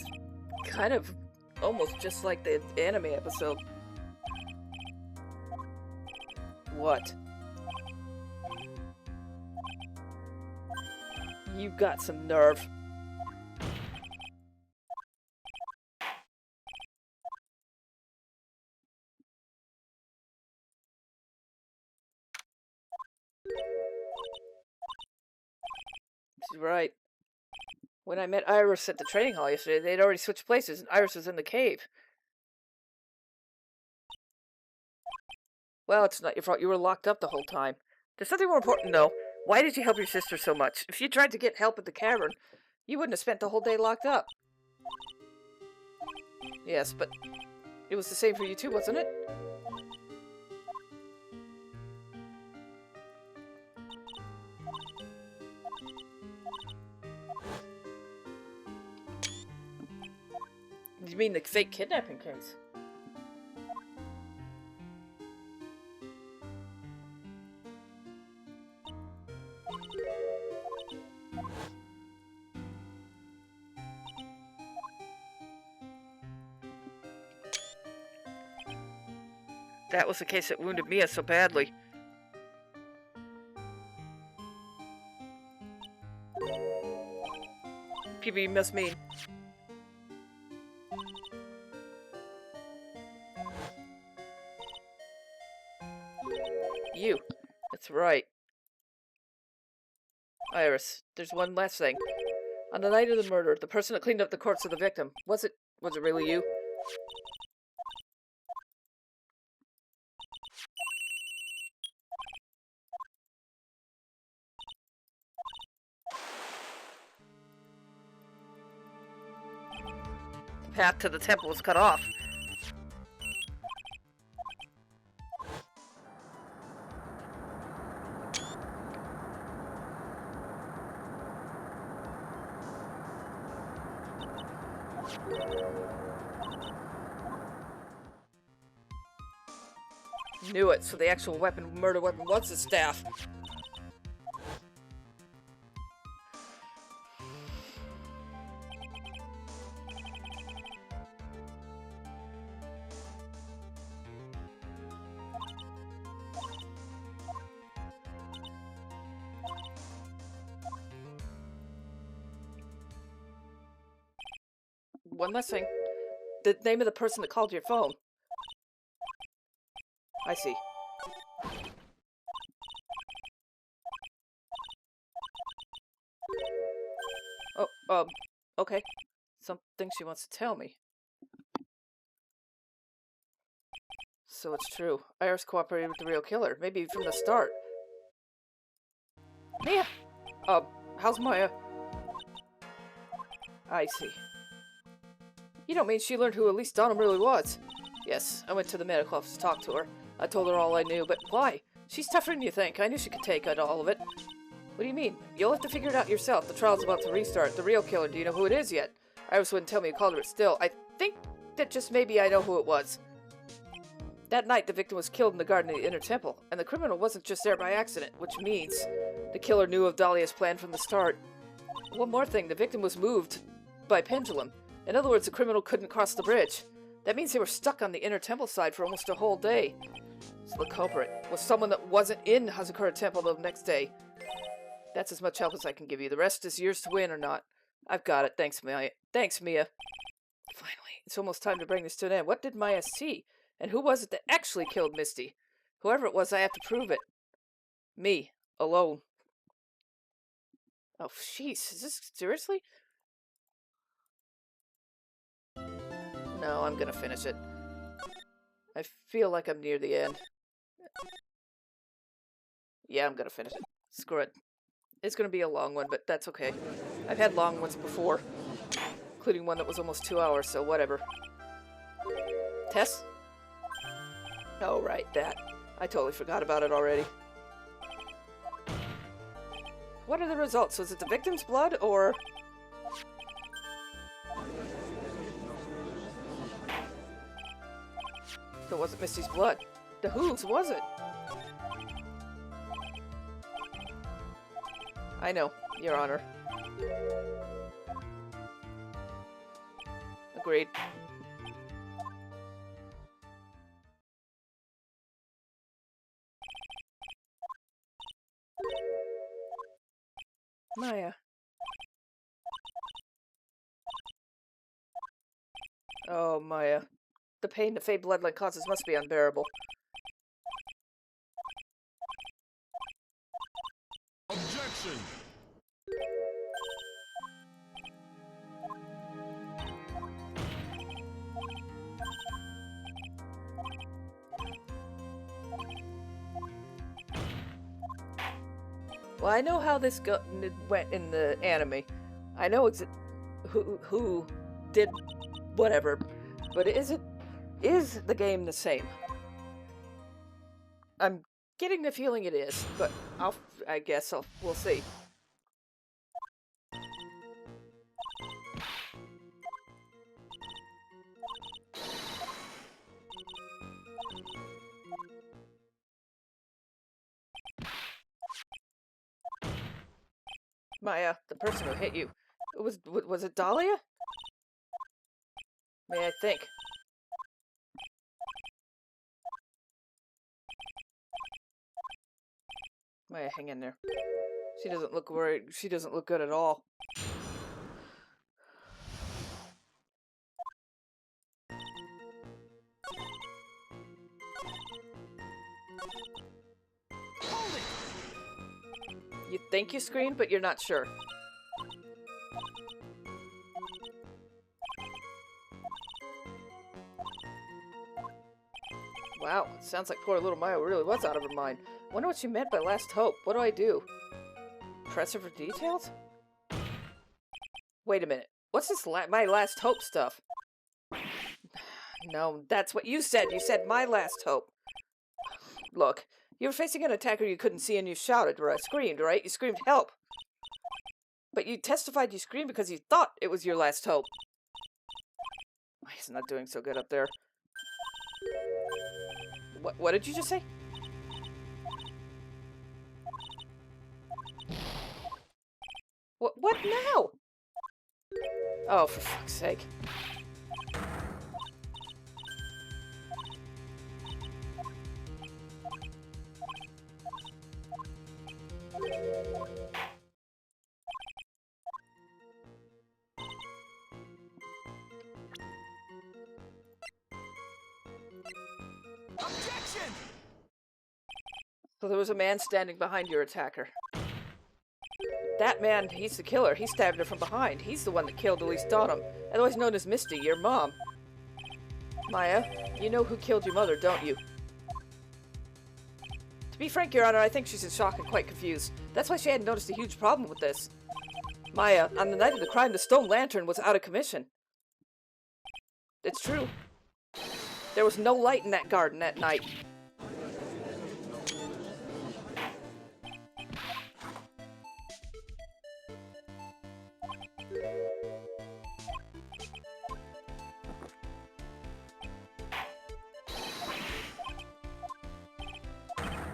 Speaker 1: kind of almost just like the anime episode. What? You got some nerve. Right. When I met Iris at the training hall yesterday, they'd already switched places and Iris was in the cave. Well, it's not your fault. You were locked up the whole time. There's something more important, though. Why did you help your sister so much? If you tried to get help at the cavern, you wouldn't have spent the whole day locked up. Yes, but it was the same for you too, wasn't it? You mean the fake kidnapping case? That was the case that wounded Mia so badly. People you must mean. You. That's right. Iris, there's one last thing. On the night of the murder, the person that cleaned up the corpse of the victim, was it really you? The path to the temple was cut off. Knew it, so the actual murder weapon was the staff. One last thing. The name of the person that called your phone. I see. Oh, okay. Something she wants to tell me. So it's true. Iris cooperated with the real killer, maybe from the start. Mia! How's Maya? I see. You don't mean she learned who Elise Donham really was? Yes, I went to the medical office to talk to her. I told her all I knew, but why? She's tougher than you think. I knew she could take all of it. What do you mean? You'll have to figure it out yourself. The trial's about to restart. The real killer, do you know who it is yet? Iris wouldn't tell me who called her, but still, I think that just maybe I know who it was. That night, the victim was killed in the garden of the Inner Temple, and the criminal wasn't just there by accident, which means the killer knew of Dahlia's plan from the start. One more thing, the victim was moved by pendulum. In other words, the criminal couldn't cross the bridge. That means they were stuck on the Inner Temple side for almost a whole day. So the culprit was someone that wasn't in Hazakura Temple the next day. That's as much help as I can give you. The rest is yours to win or not. I've got it. Thanks, Mia. Finally, it's almost time to bring this to an end. What did Maya see? And who was it that actually killed Misty? Whoever it was, I have to prove it. Me. Alone. Oh, jeez. Is this seriously? No, I'm gonna finish it. I feel like I'm near the end. Yeah, I'm gonna finish it. Screw it. It's gonna be a long one, but that's okay. I've had long ones before. Including one that was almost 2 hours, so whatever. Tess? Oh, right, that. I totally forgot about it already. What are the results? Was it the victim's blood, or... It wasn't Misty's blood. The whose was it? I know, Your Honor. Agreed. Maya. Oh, Maya. The pain the Fey bloodline causes must be unbearable.
Speaker 2: Objection!
Speaker 1: Well, I know how this went in the anime. I know who did whatever, but is the game the same? I'm getting the feeling it is, but I guess we'll see. Maya, the person who hit you, was it Dahlia? May I think? Maya, hang in there. She doesn't look worried. She doesn't look good at all.
Speaker 2: Hold it!
Speaker 1: You think you screamed, but you're not sure. Wow, sounds like poor little Maya really was out of her mind. Wonder what she meant by last hope. What do I do? Press her for details? Wait a minute. What's this my last hope stuff? No, that's what you said. You said my last hope. Look, you were facing an attacker you couldn't see and you shouted, or screamed, right? You screamed help. But you testified you screamed because you thought it was your last hope. He's not doing so good up there. What did you just say? What now? Oh, for fuck's sake.
Speaker 2: Objection!
Speaker 1: So there was a man standing behind your attacker. That man, he's the killer. He stabbed her from behind. He's the one that killed Elise Donham, otherwise known as Misty, your mom. Maya, you know who killed your mother, don't you? To be frank, Your Honor, I think she's in shock and quite confused. That's why she hadn't noticed a huge problem with this. Maya, on the night of the crime, the stone lantern was out of commission. It's true. There was no light in that garden that night.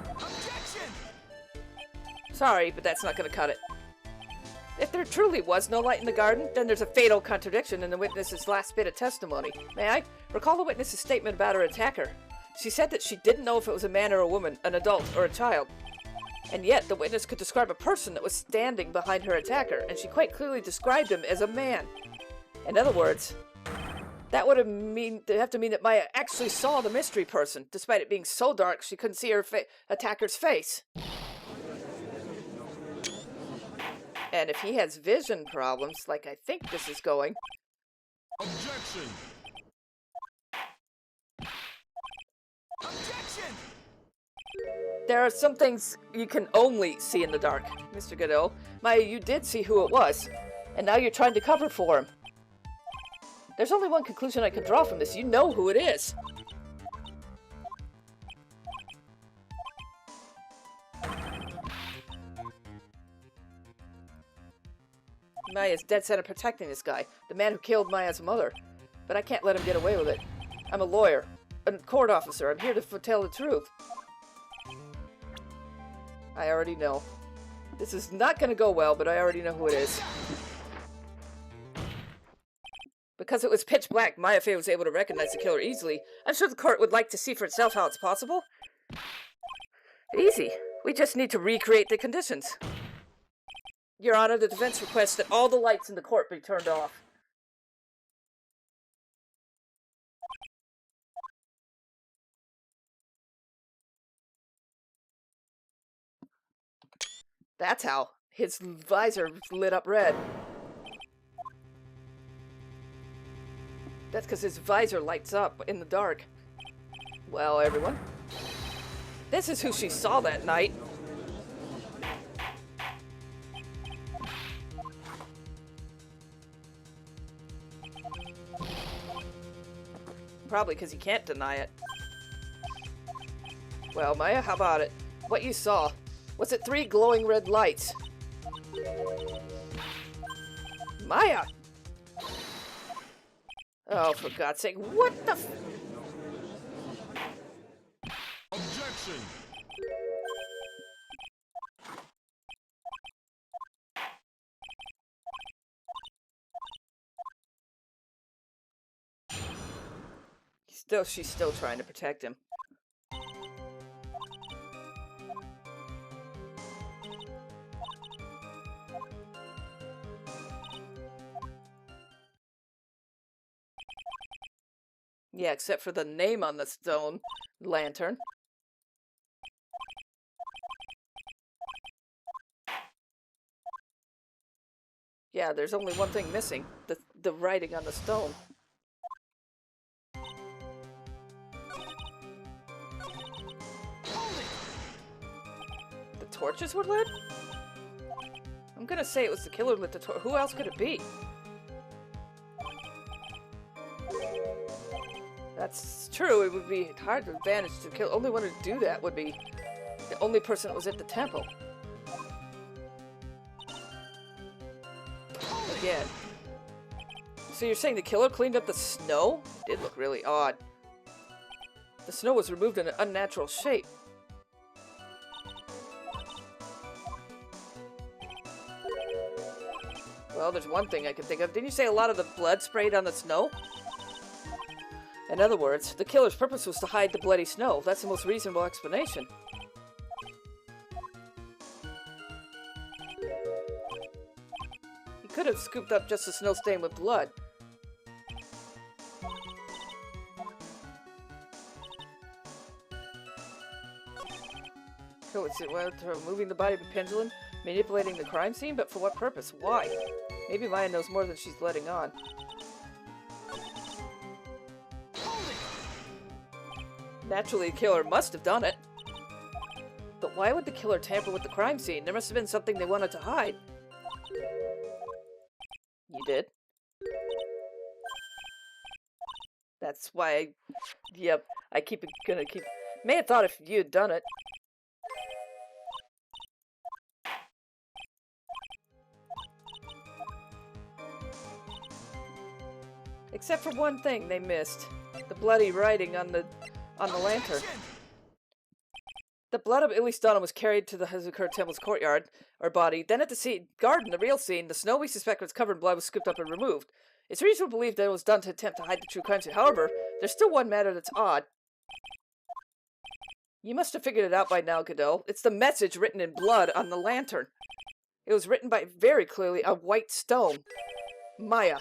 Speaker 2: Objection!
Speaker 1: Sorry, but that's not going to cut it. If there truly was no light in the garden, then there's a fatal contradiction in the witness's last bit of testimony. May I? Recall the witness's statement about her attacker. She said that she didn't know if it was a man or a woman, an adult or a child. And yet, the witness could describe a person that was standing behind her attacker, and she quite clearly described him as a man. In other words, that would have to mean that Maya actually saw the mystery person, despite it being so dark she couldn't see her attacker's face. And if he has vision problems, like I think this is going...
Speaker 2: Objection! Objection!
Speaker 1: There are some things you can only see in the dark, Mr. Godot. Maya, you did see who it was, and now you're trying to cover for him. There's only one conclusion I can draw from this. You know who it is. Maya's dead set on protecting this guy, the man who killed Maya's mother. But I can't let him get away with it. I'm a lawyer, a court officer. I'm here to tell the truth. I already know. This is not going to go well, but I already know who it is. Because it was pitch black, Maya Fey was able to recognize the killer easily. I'm sure the court would like to see for itself how it's possible. Easy. We just need to recreate the conditions. Your Honor, the defense requests that all the lights in the court be turned off. That's how. His visor lit up red. That's because his visor lights up in the dark. Well, everyone, this is who she saw that night. Probably because he can't deny it. Well, Maya, how about it? What you saw, was it 3 glowing red lights? Maya! Oh, for God's sake, what the f—
Speaker 2: Objection!
Speaker 1: She's still trying to protect him. Yeah, except for the name on the stone lantern. Yeah, there's only one thing missing. The writing on the stone. The torches were lit? I'm gonna say it was the killer lit the torch. Who else could it be? That's true. It would be hard to advantage to kill. Only one to do that would be the only person that was at the temple. Again. So you're saying the killer cleaned up the snow? It did look really odd. The snow was removed in an unnatural shape. Well, there's one thing I can think of. Didn't you say a lot of the blood sprayed on the snow? In other words, the killer's purpose was to hide the bloody snow. That's the most reasonable explanation. He could have scooped up just a snow stain with blood. So it's moving the body with pendulum, manipulating the crime scene, but for what purpose? Why? Maybe Maya knows more than she's letting on. Naturally, the killer must have done it. But why would the killer tamper with the crime scene? There must have been something they wanted to hide. You did? That's why yep, I gonna keep... May have thought if you had done it. Except for one thing they missed. The bloody writing on the lantern. The blood of Illystana was carried to the Hazukura Temple's courtyard, or body. Then at the garden, the real scene, the snow we suspect was covered in blood was scooped up and removed. It's reasonable to believe that it was done to attempt to hide the true crime scene. However, there's still one matter that's odd. You must have figured it out by now, Godot. It's the message written in blood on the lantern. It was written by very clearly a white stone. Maya.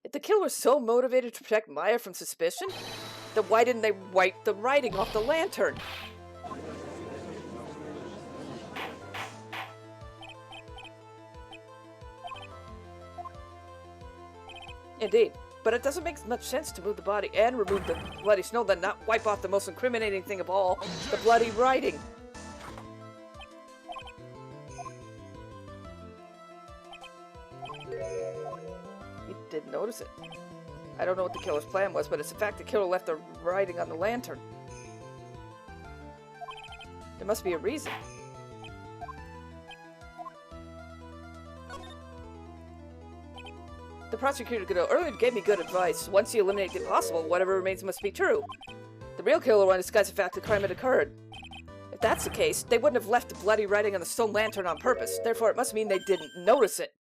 Speaker 1: If the killer was so motivated to protect Maya from suspicion, then why didn't they wipe the writing off the lantern? Indeed, but it doesn't make much sense to move the body and remove the bloody snow, then not wipe off the most incriminating thing of all, the bloody writing. You didn't notice it. I don't know what the killer's plan was, but it's the fact the killer left the writing on the lantern. There must be a reason. The prosecutor earlier gave me good advice. Once you eliminate the impossible, whatever remains must be true. The real killer wanted to disguise the fact the crime had occurred. If that's the case, they wouldn't have left the bloody writing on the stone lantern on purpose. Therefore, it must mean they didn't notice it.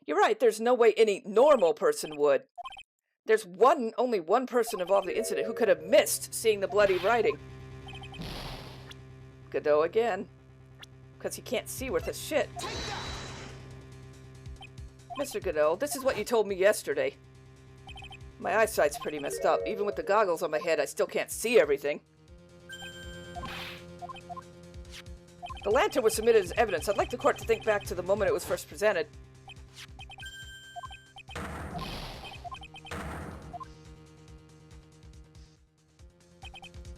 Speaker 1: You're right, there's no way any normal person would. There's only one person involved in the incident who could have missed seeing the bloody writing. Godot again. Because he can't see worth a shit. Mr. Godot, this is what you told me yesterday. My eyesight's pretty messed up. Even with the goggles on my head, I still can't see everything. The lantern was submitted as evidence. I'd like the court to think back to the moment it was first presented.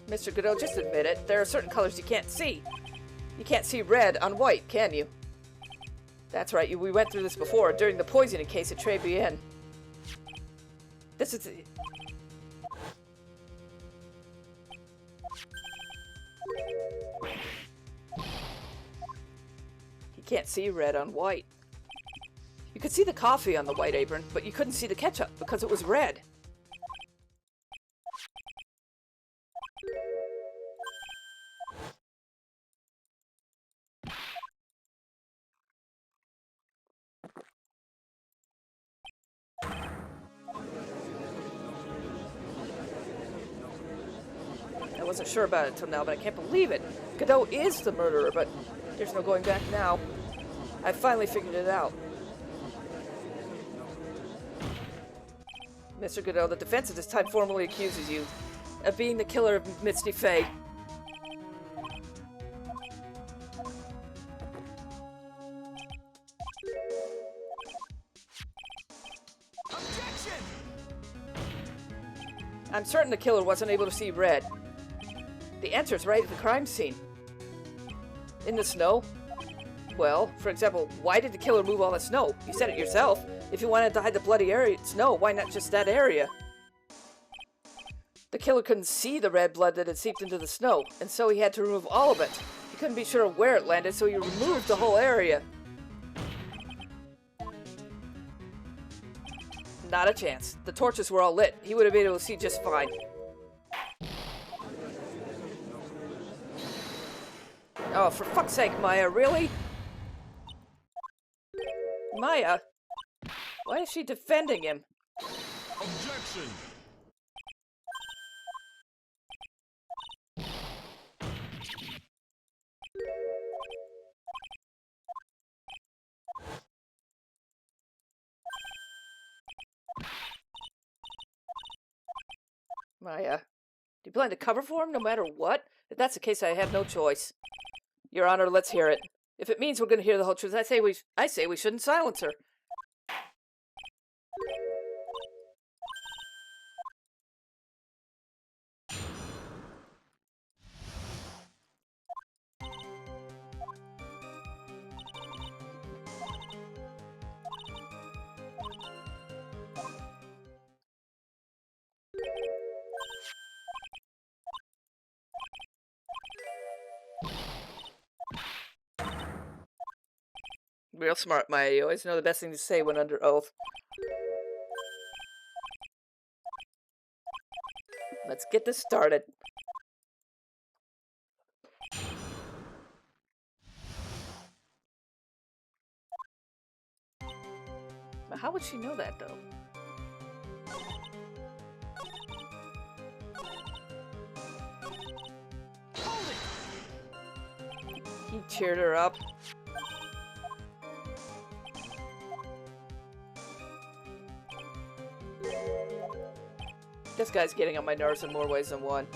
Speaker 1: Mr. Godot, just admit it. There are certain colors you can't see. You can't see red on white, can you? That's right. We went through this before, during the poisoning case at Tribulations. This is... You can't see red on white. You could see the coffee on the white apron, but you couldn't see the ketchup because it was red. I wasn't sure about it until now, but I can't believe it. Godot is the murderer, but there's no going back now. I finally figured it out. Mr. Godot, the defense at this time formally accuses you of being the killer of Misty Faye.
Speaker 2: Objection!
Speaker 1: I'm certain the killer wasn't able to see red. The answer's right at the crime scene. In the snow? Well, for example, why did the killer move all the snow? You said it yourself. If you wanted to hide the bloody area, snow, why not just that area? The killer couldn't see the red blood that had seeped into the snow, and so he had to remove all of it. He couldn't be sure of where it landed, so he removed the whole area. Not a chance. The torches were all lit. He would have been able to see just fine. Oh, for fuck's sake, Maya, really? Maya? Why is she defending him?
Speaker 2: Objection!
Speaker 1: Maya, do you plan to cover for him no matter what? If that's the case, I have no choice. Your Honor, let's hear it. If it means we're going to hear the whole truth, I say we shouldn't silence her. Real smart, Maya. You always know the best thing to say when under oath. Let's get this started. Now, how would she know that, though?
Speaker 2: Hold it!
Speaker 1: He cheered her up. This guy's getting on my nerves in more ways than one.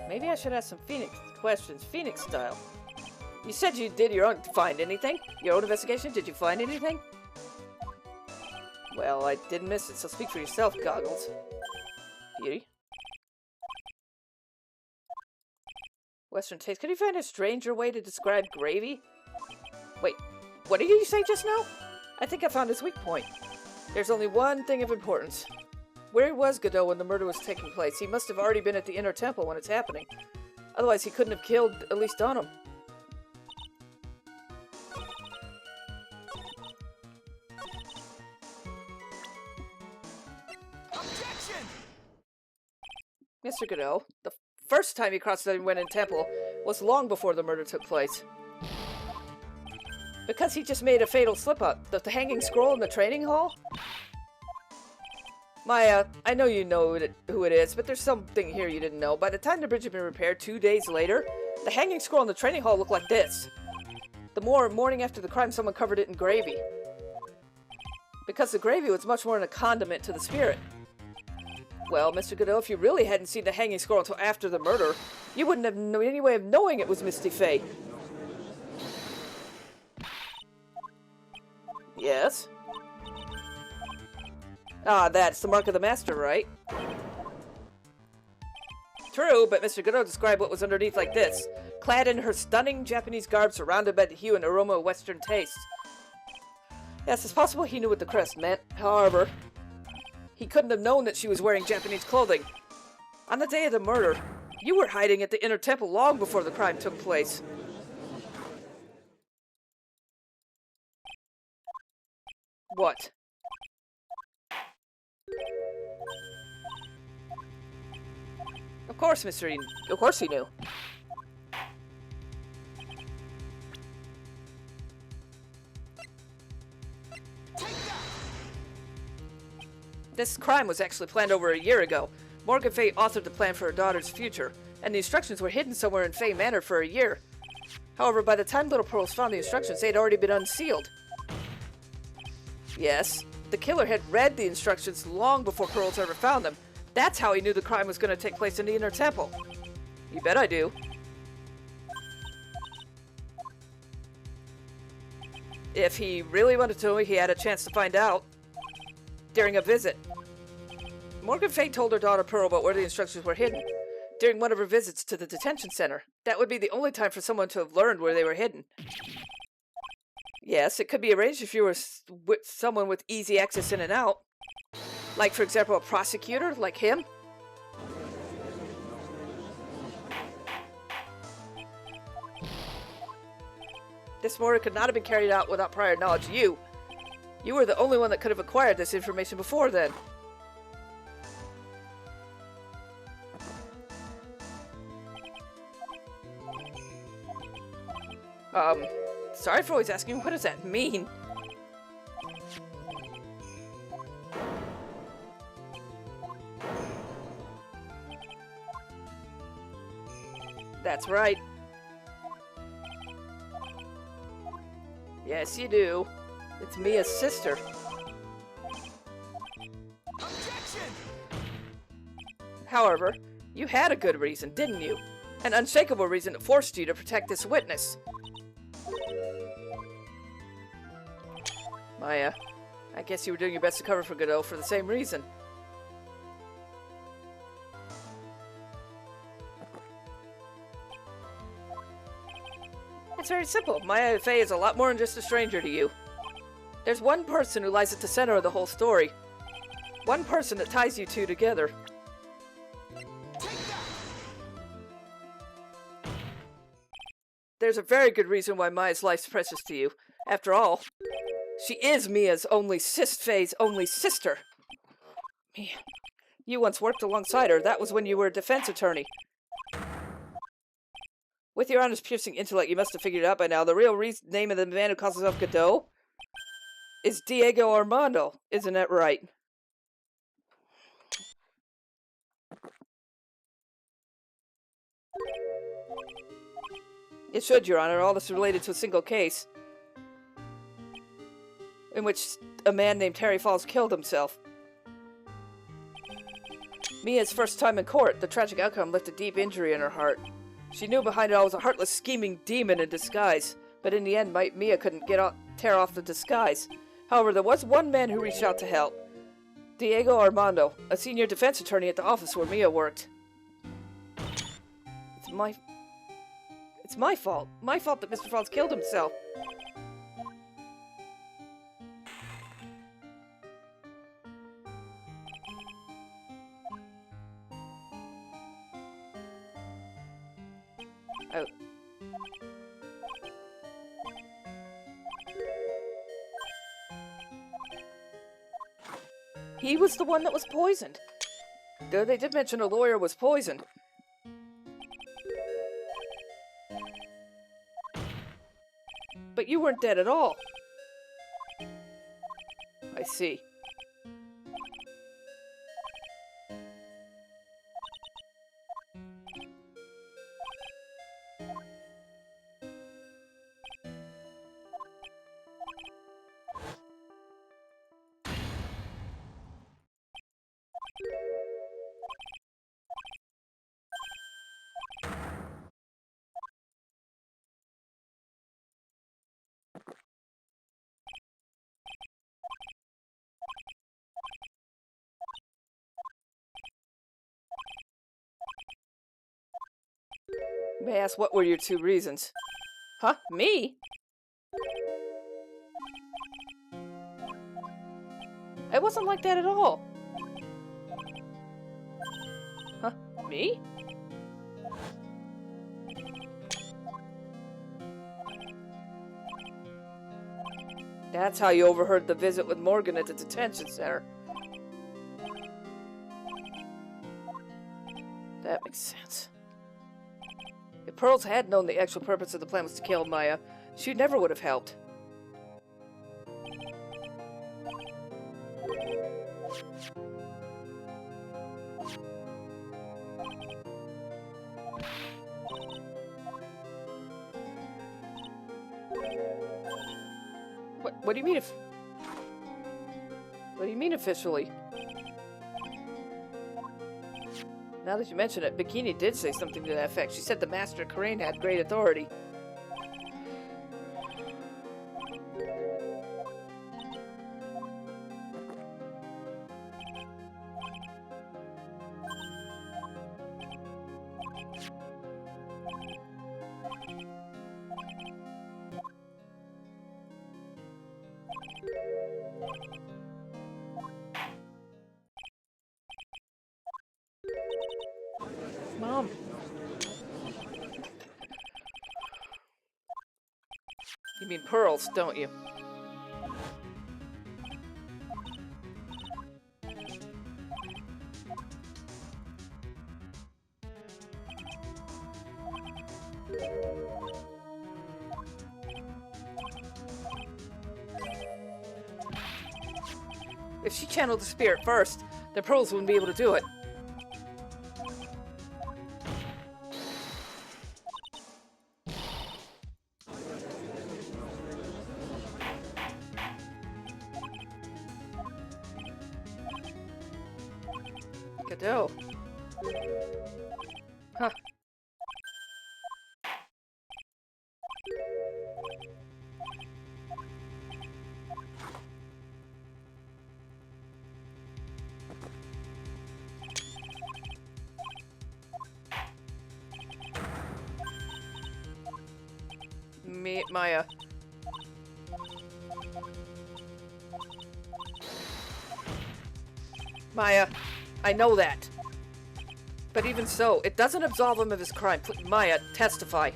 Speaker 1: Maybe I should ask some Phoenix questions, Phoenix style. You said you did your own... Find anything? Your own investigation? Did you find anything? Well, I didn't miss it, so speak for yourself, Goggles. Beauty. Western taste. Could you find a stranger way to describe gravy? Wait, what did you say just now? I think I found his weak point. There's only one thing of importance. Where was Godot when the murder was taking place? He must have already been at the inner temple when it's happening. Otherwise, he couldn't have killed at least Dunham.
Speaker 2: Objection!
Speaker 1: Mr. Godot, the first time he crossed the went in temple was long before the murder took place. Because he just made a fatal slip-up. The hanging scroll in the training hall? Maya, I know you know who it is, but there's something here you didn't know. By the time the bridge had been repaired 2 days later, the hanging scroll in the training hall looked like this. The morning after the crime, someone covered it in gravy. Because the gravy was much more than a condiment to the spirit. Well, Mr. Godot, if you really hadn't seen the hanging scroll until after the murder, you wouldn't have any way of knowing it was Misty Faye. Yes? Ah, that's the mark of the master, right? True, but Mr. Godot described what was underneath like this. Clad in her stunning Japanese garb, surrounded by the hue and aroma of Western tastes. Yes, it's possible he knew what the crest meant. However, he couldn't have known that she was wearing Japanese clothing. On the day of the murder, you were hiding at the inner temple long before the crime took place. What? Of course, of course he knew. This crime was actually planned over a year ago. Morgan Fay authored the plan for her daughter's future, and the instructions were hidden somewhere in Fay Manor for a year. However, by the time Little Pearls found the instructions, they had already been unsealed. Yes, the killer had read the instructions long before Pearls ever found them. That's how he knew the crime was going to take place in the inner temple. You bet I do. If he really wanted to, he had a chance to find out. During a visit. Morgan Fay told her daughter Pearl about where the instructions were hidden. During one of her visits to the detention center. That would be the only time for someone to have learned where they were hidden. Yes, it could be arranged if you were with someone with easy access in and out. Like, for example, a prosecutor, like him. This murder could not have been carried out without prior knowledge of you. You were the only one that could have acquired this information before then. Sorry for always asking, what does that mean? That's right. Yes, you do. It's Mia's sister.
Speaker 2: Objection!
Speaker 1: However, you had a good reason, didn't you? An unshakable reason that forced you to protect this witness. Maya, I guess you were doing your best to cover for Godot for the same reason. It's very simple. Maya Fey is a lot more than just a stranger to you. There's one person who lies at the center of the whole story. One person that ties you two together. There's a very good reason why Maya's life's precious to you. After all, she is Mia's only Fay's only sister. Mia, you once worked alongside her. That was when you were a defense attorney. With your honest, piercing intellect, you must have figured it out by now. The real name of the man who calls himself Godot is Diego Armando. Isn't that right? It should, Your Honor. All this is related to a single case in which a man named Harry Falls killed himself. Mia's first time in court, the tragic outcome left a deep injury in her heart. She knew behind it all was a heartless, scheming demon in disguise, but in the end, Mia couldn't tear off the disguise. However, there was one man who reached out to help. Diego Armando, a senior defense attorney at the office where Mia worked. It's my fault. My fault that Mr. Falls killed himself. Oh. He was the one that was poisoned. Though they did mention a lawyer was poisoned. But you weren't dead at all. I see. May I ask, what were your 2 reasons? Huh? Me? It wasn't like that at all. Huh? Me? That's how you overheard the visit with Morgan at the detention center. That makes sense. If Pearls had known the actual purpose of the plan was to kill Maya, she never would have helped. What do you mean if... What do you mean officially? Now that you mention it, Bikini did say something to that effect. She said the Master Karain had great authority. Mom. You mean Pearls, don't you? If she channeled the spirit first, then Pearls wouldn't be able to do it. Cadeau. Huh. Maya. Maya, I know that. But even so, it doesn't absolve him of his crime. Maya, testify.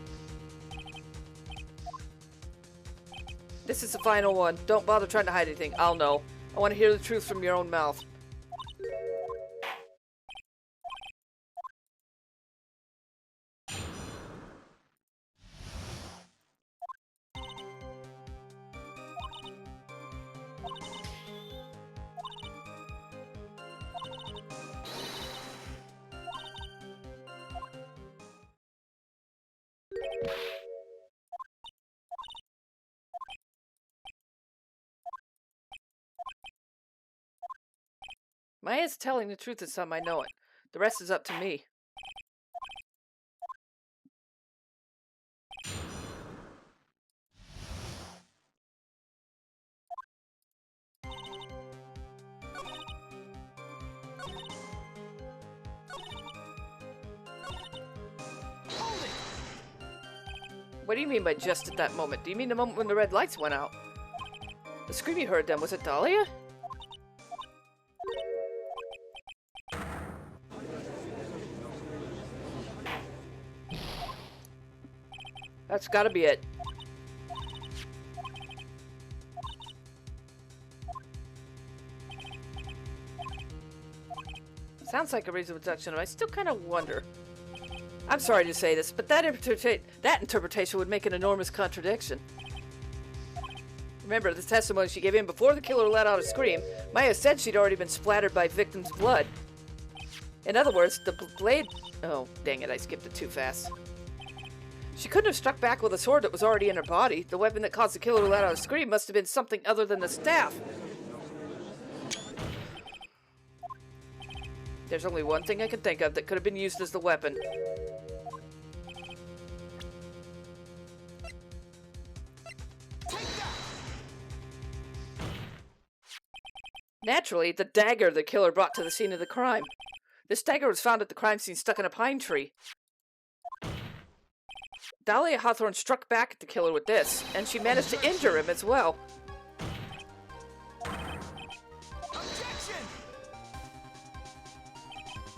Speaker 1: This is the final one. Don't bother trying to hide anything. I'll know. I want to hear the truth from your own mouth. Maya's telling the truth this time, I know it. The rest is up to me. What do you mean by just at that moment? Do you mean the moment when the red lights went out? The scream you heard then, was it Dahlia? That's gotta be it. Sounds like a reasonable deduction, but I still kind of wonder. I'm sorry to say this, but that interpretation would make an enormous contradiction. Remember, the testimony she gave in before the killer let out a scream, Maya said she'd already been splattered by victims' blood. In other words, the blade... Oh, dang it, I skipped it too fast. She couldn't have struck back with a sword that was already in her body. The weapon that caused the killer to let out a scream must have been something other than the staff. There's only one thing I can think of that could have been used as the weapon. Naturally, the dagger the killer brought to the scene of the crime. This dagger was found at the crime scene stuck in a pine tree. Dahlia Hawthorne struck back at the killer with this, and she managed to injure him as well.
Speaker 2: Objection!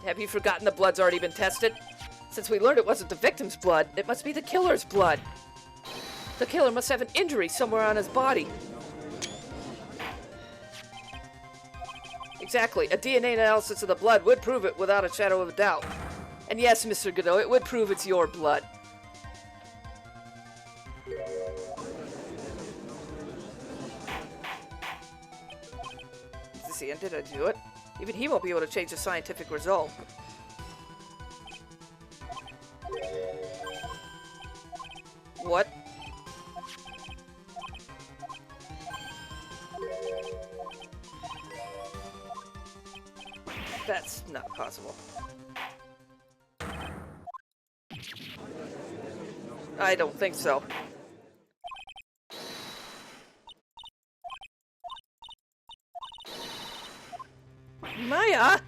Speaker 1: Have you forgotten the blood's already been tested? Since we learned it wasn't the victim's blood, it must be the killer's blood. The killer must have an injury somewhere on his body. Exactly. A DNA analysis of the blood would prove it without a shadow of a doubt. And yes, Mr. Godot, it would prove it's your blood. Is this the end? Did I do it? Even he won't be able to change the scientific result. What? That's not possible. I don't think so. Maya!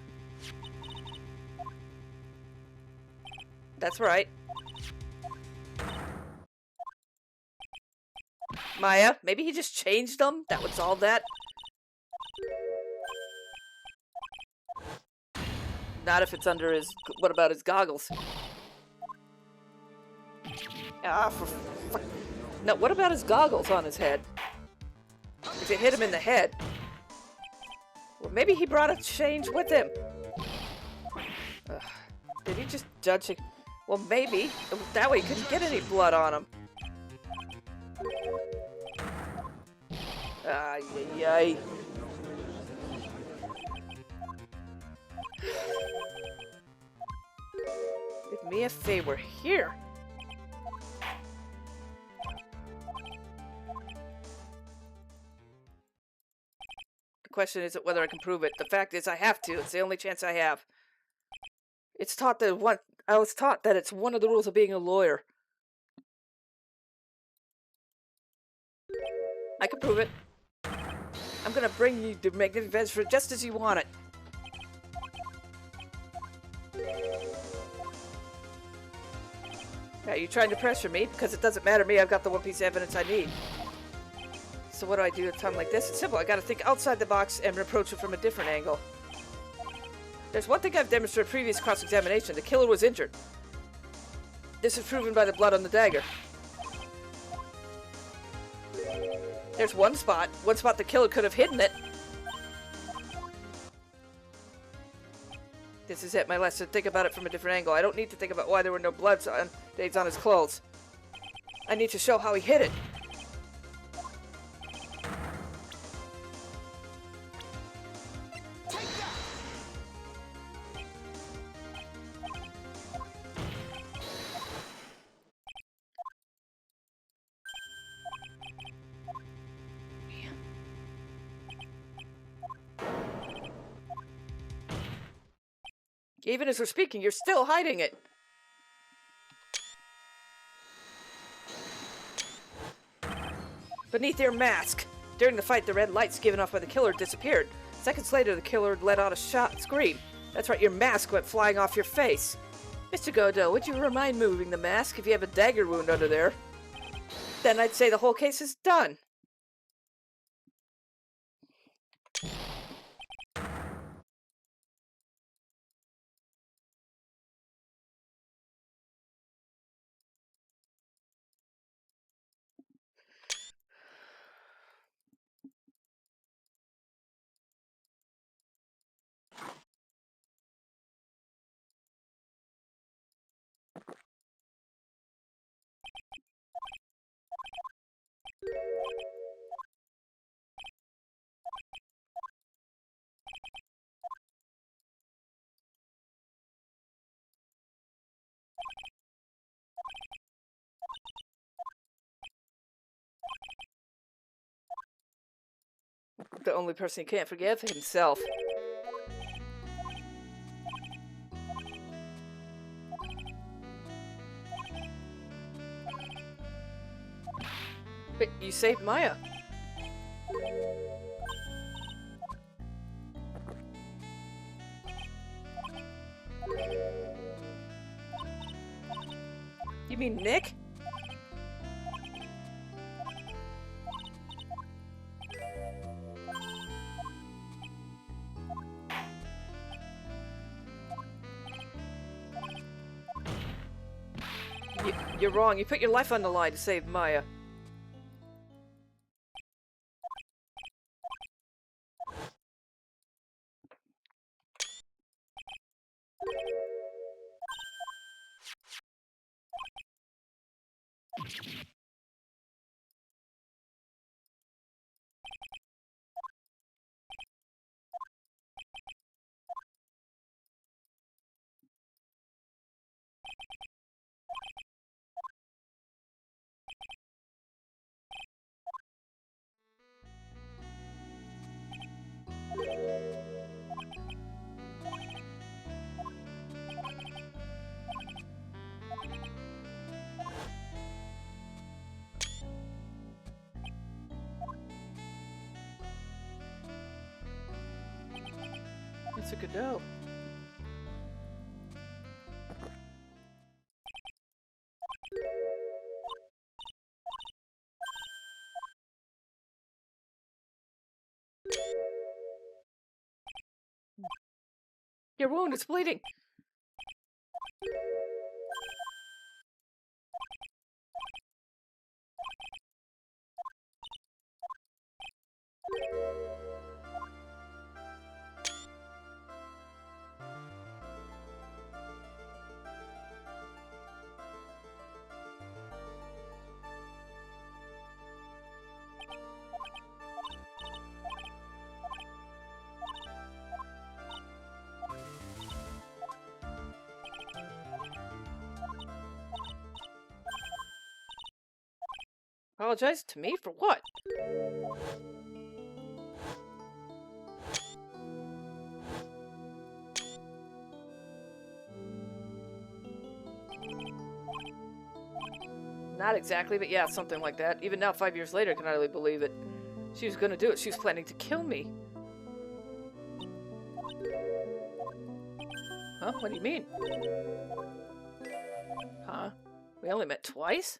Speaker 1: That's right. Maya, maybe he just changed them? That would solve that? Not if it's under his... What about his goggles? Ah, for fuck. No, what about his goggles on his head? If it hit him in the head. Well, maybe he brought a change with him. Ugh. Did he just judge it? Well, maybe. That way he couldn't get any blood on him. Ay, ay, ay. If Mia Fey were here. The question isn't whether I can prove it. The fact is I have to. It's the only chance I have. It's taught that I was taught that it's one of the rules of being a lawyer. I can prove it. I'm gonna bring you the magnetic veg for just as you want it. Are you trying to pressure me? Because it doesn't matter to me, I've got the one piece of evidence I need. So what do I do at a time like this? It's simple, I gotta think outside the box and approach it from a different angle. There's one thing I've demonstrated in previous cross-examination. The killer was injured. This is proven by the blood on the dagger. There's one spot the killer could have hidden it. This is it, my lesson. Think about it from a different angle. I don't need to think about why there were no blood stains on his clothes. I need to show how he hid it. Even as we're speaking, you're still hiding it. Beneath your mask. During the fight, the red lights given off by the killer disappeared. Seconds later, the killer let out a scream. That's right, your mask went flying off your face. Mr. Godot, would you mind moving the mask if you have a dagger wound under there? Then I'd say the whole case is done. The only person he can't forgive himself. But you saved Maya. You mean Nick? You're wrong. You put your life on the line to save Maya. It's a good dough. Your wound is bleeding. Apologize to me for what? Not exactly, but yeah, something like that. Even now, 5 years later, I can hardly believe it. She was gonna do it. She was planning to kill me. Huh? What do you mean? Huh? We only met twice?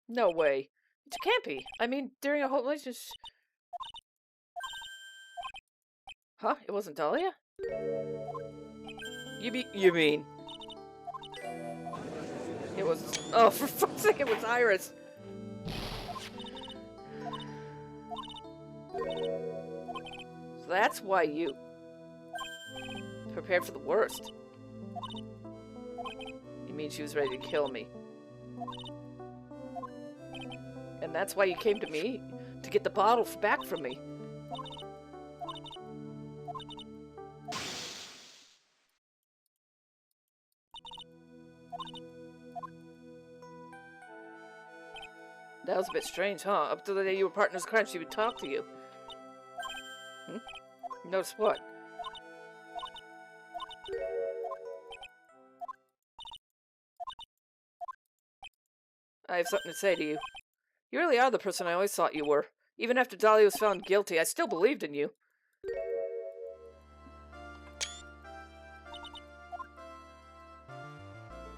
Speaker 1: No way. It can't be. I mean, during a whole relationship... Huh? It wasn't Dahlia? You mean... It was... Oh, for fuck's sake, it was Iris! So that's why you... prepared for the worst. You mean she was ready to kill me? And that's why you came to me? To get the bottle back from me? That was a bit strange, huh? Up to the day you were partners in crime, she would talk to you. Notice what? I have something to say to you. You really are the person I always thought you were. Even after Dahlia was found guilty, I still believed in you.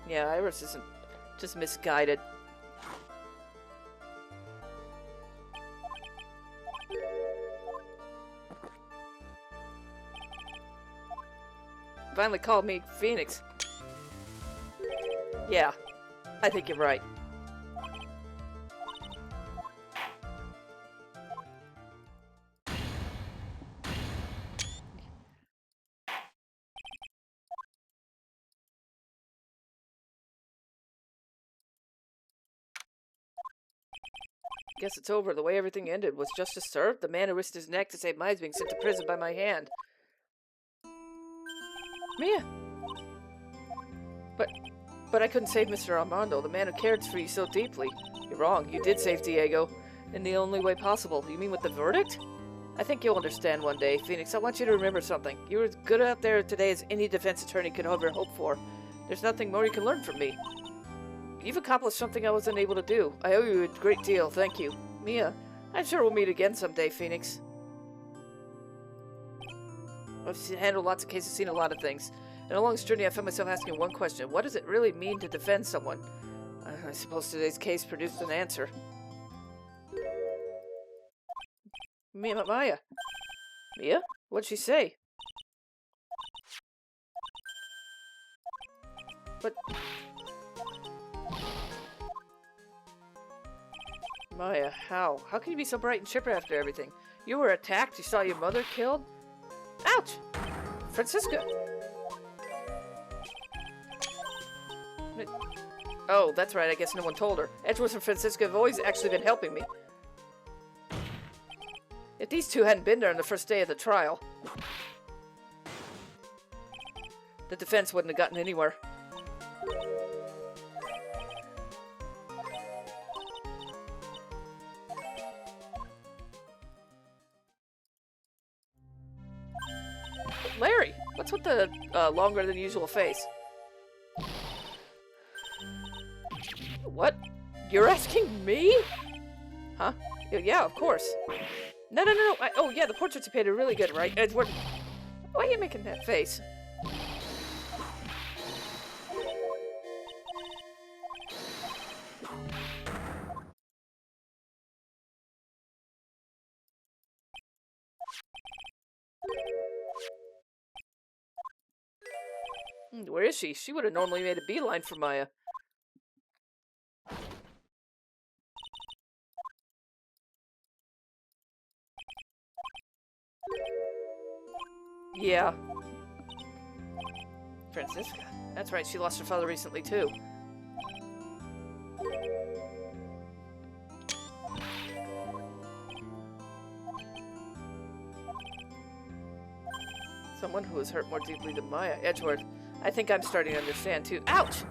Speaker 1: Yeah, Iris isn't just misguided. Finally called me Phoenix. Yeah, I think you're right. Guess it's over. The way everything ended was justice served. The man who risked his neck to save mine is being sent to prison by my hand. Mia! But I couldn't save Mr. Armando, the man who cared for you so deeply. You're wrong. You did save Diego. In the only way possible. You mean with the verdict? I think you'll understand one day, Phoenix. I want you to remember something. You were as good out there today as any defense attorney could ever hope for. There's nothing more you can learn from me. You've accomplished something I wasn't able to do. I owe you a great deal, thank you. Mia, I'm sure we'll meet again someday, Phoenix. I've handled lots of cases, seen a lot of things. In along this journey, I found myself asking one question. What does it really mean to defend someone? I suppose today's case produced an answer. Mia, Maya. Mia? What'd she say? But... Maya, how? How can you be so bright and chipper after everything? You were attacked? You saw your mother killed? Ouch! Francisca! Oh, that's right, I guess no one told her. Edgeworth and Francisca have always actually been helping me. If these two hadn't been there on the first day of the trial, the defense wouldn't have gotten anywhere. Larry, what's with the longer than usual face? What? You're asking me? Huh? Yeah, of course. No. Oh, yeah, the portraits you painted are really good, right? Edward, why are you making that face? Where is she? She would have normally made a beeline for Maya. Yeah. Francisca. That's right, she lost her father recently, too. Someone who was hurt more deeply than Maya. Edgeworth. I think I'm starting to understand, too. Ouch!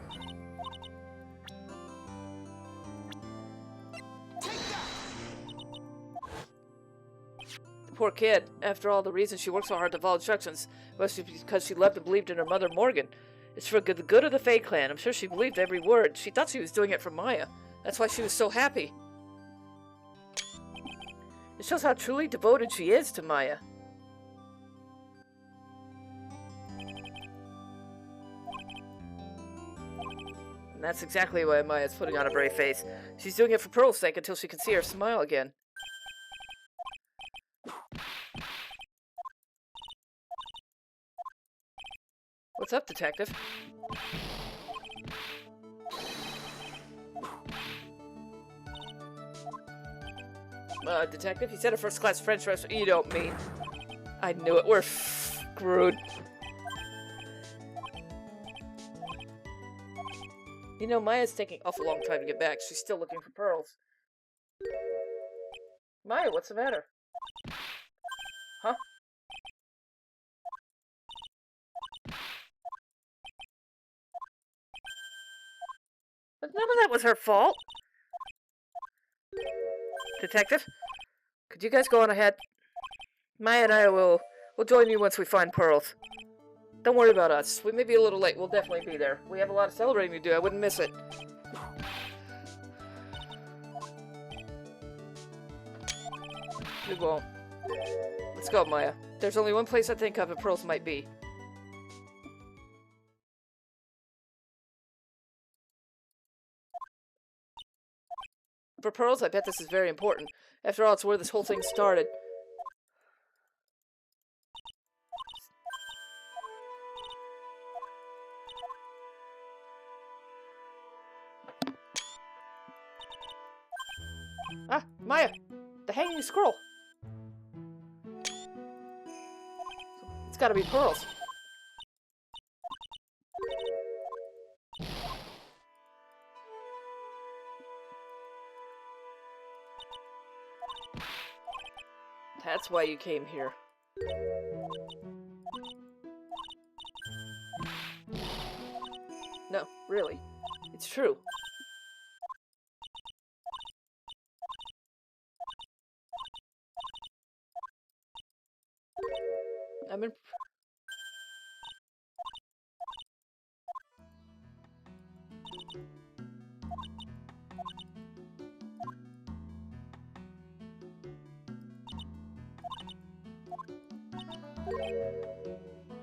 Speaker 1: Poor kid. After all, the reason she worked so hard to follow instructions was because she loved and believed in her mother, Morgan. It's for the good of the Fae clan. I'm sure she believed every word. She thought she was doing it for Maya. That's why she was so happy. It shows how truly devoted she is to Maya. And that's exactly why Maya's putting on a brave face. She's doing it for Pearl's sake until she can see her smile again. What's up, detective? Detective, you said a first-class French restaurant. You don't mean. I knew it. We're screwed. You know, Maya's taking an awful long time to get back. She's still looking for pearls. Maya, what's the matter? Huh? But none of that was her fault. Detective, could you guys go on ahead? Maya and I will join you once we find pearls. Don't worry about us. We may be a little late. We'll definitely be there. We have a lot of celebrating to do. I wouldn't miss it. We won't. Let's go, Maya. There's only one place I think of that pearls might be. For pearls, I bet this is very important. After all, it's where this whole thing started. Ah, Maya! The hanging scroll! It's gotta be pearls. That's why you came here. No, really. It's true. I'm in...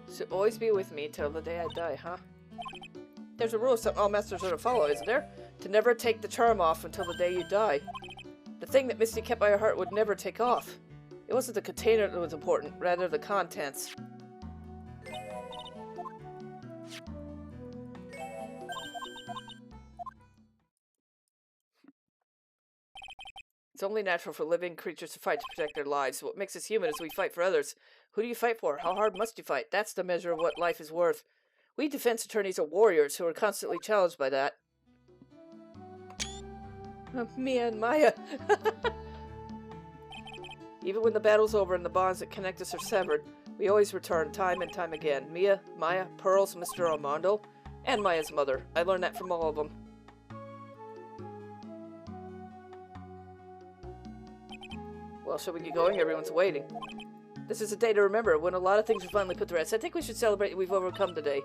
Speaker 1: So always be with me till the day I die, huh? There's a rule all masters are to follow, isn't there? To never take the charm off until the day you die. The thing that Misty kept by her heart would never take off. It wasn't the container that was important, rather the contents. It's only natural for living creatures to fight to protect their lives. What makes us human is we fight for others. Who do you fight for? How hard must you fight? That's the measure of what life is worth. We defense attorneys are warriors who are constantly challenged by that. Mia and Maya. Even when the battle's over and the bonds that connect us are severed, we always return time and time again. Mia, Maya, Pearls, Mr. Armando, and Maya's mother. I learned that from all of them. Well, shall we get going? Everyone's waiting. This is a day to remember, when a lot of things are finally put to rest. I think we should celebrate that we've overcome today.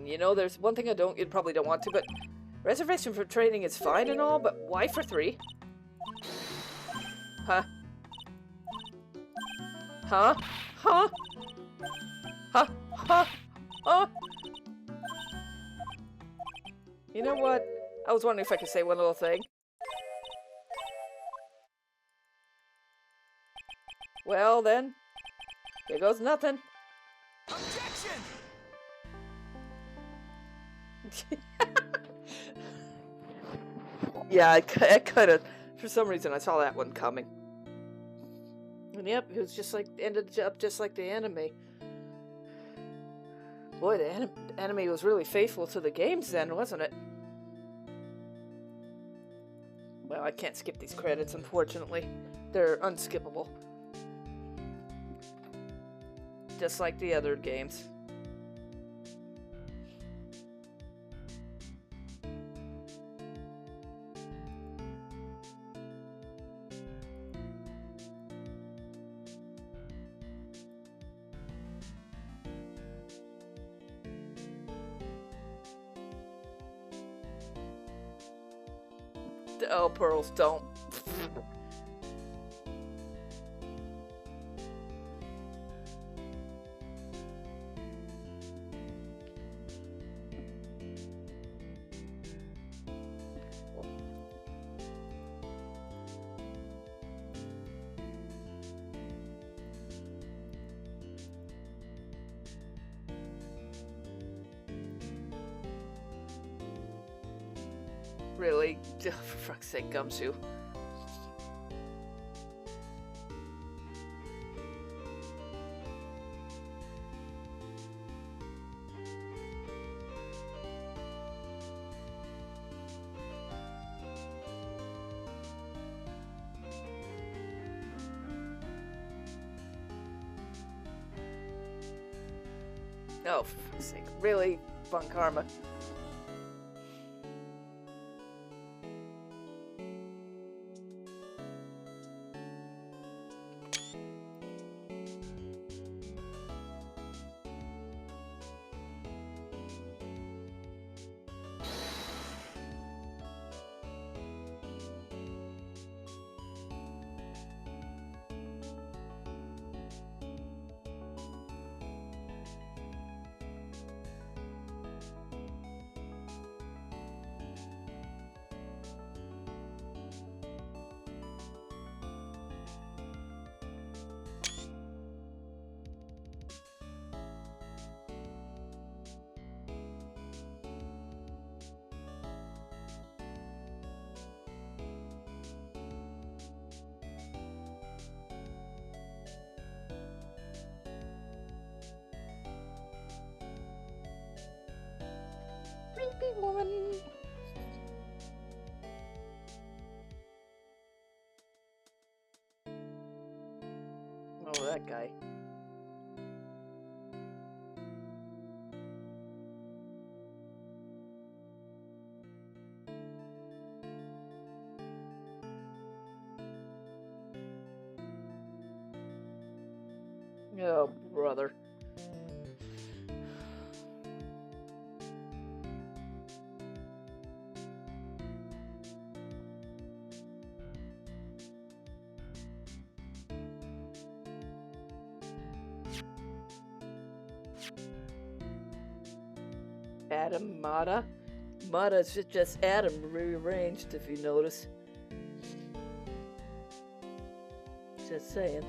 Speaker 1: You know, there's one thing you probably don't want to, but reservation for training is fine and all, but why for 3? Huh? Huh? Huh? Huh? Huh? Huh? You know what? I was wondering if I could say one little thing. Well then, here goes nothing.
Speaker 2: Objection!
Speaker 1: Yeah, I kind of, for some reason, I saw that one coming. And yep, it was just like, ended up just like the anime. Boy, the anime was really faithful to the games then, wasn't it? Well, I can't skip these credits, unfortunately. They're unskippable. Just like the other games. Oh, Pearls, don't. Really? For fuck's sake, Gumshoe. Oh, for fuck's sake. Really? Fun Karma. Creepy woman. Oh, that guy. Oh, brother. Adam Mata. Mata is just Adam rearranged, if you notice. Just saying.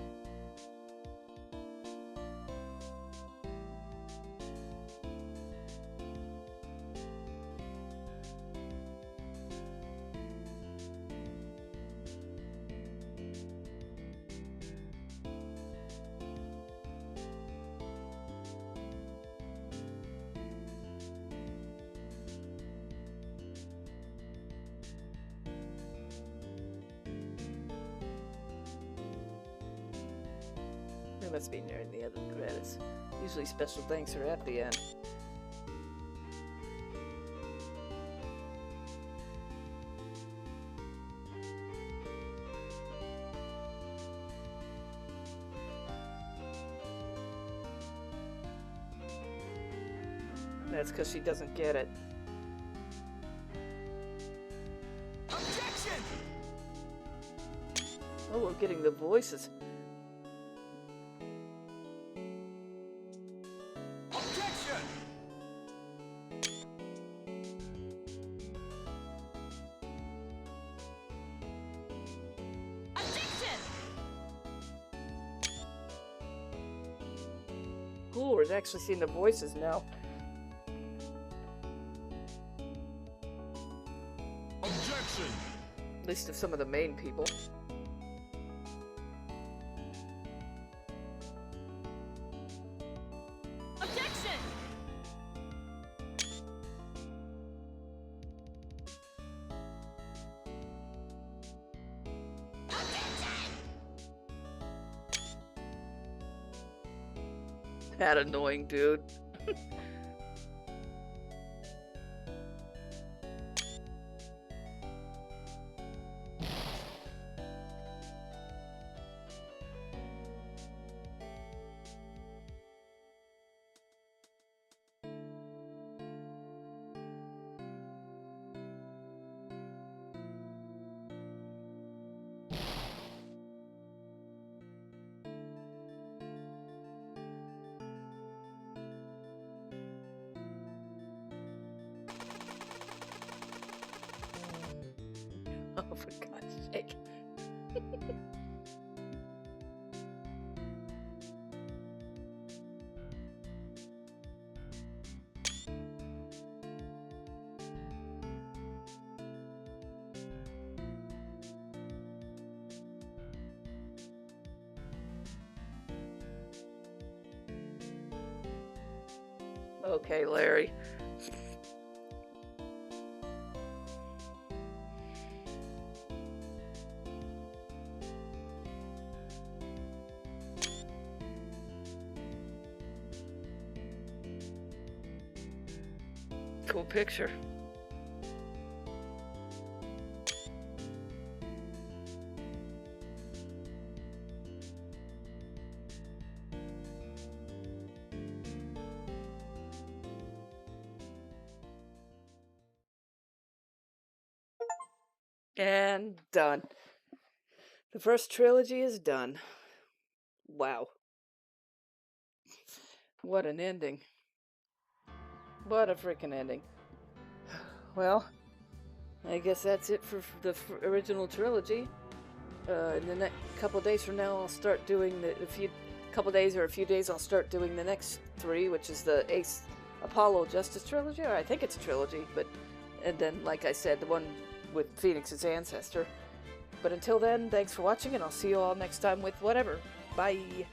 Speaker 1: It must be near the other credits. Usually special thanks are at the end. That's because she doesn't get it.
Speaker 2: Objection!
Speaker 1: Oh, we're getting the voices.
Speaker 2: Objection!
Speaker 3: Objection!
Speaker 1: Cool, we're actually seeing the voices now.
Speaker 2: Objection!
Speaker 1: At least of some of the main people.
Speaker 3: Objection!
Speaker 1: That annoying dude. Oh, for God's sake. Okay, Larry. Cool picture. And done. The first trilogy is done. Wow. What an ending. What a freaking ending. Well, I guess that's it for the original trilogy. In the next couple days from now, I'll start doing a few days, I'll start doing the next three, which is the Apollo Justice trilogy, or I think it's a trilogy, and then, like I said, the one with Phoenix's ancestor. But until then, thanks for watching, and I'll see you all next time with whatever. Bye!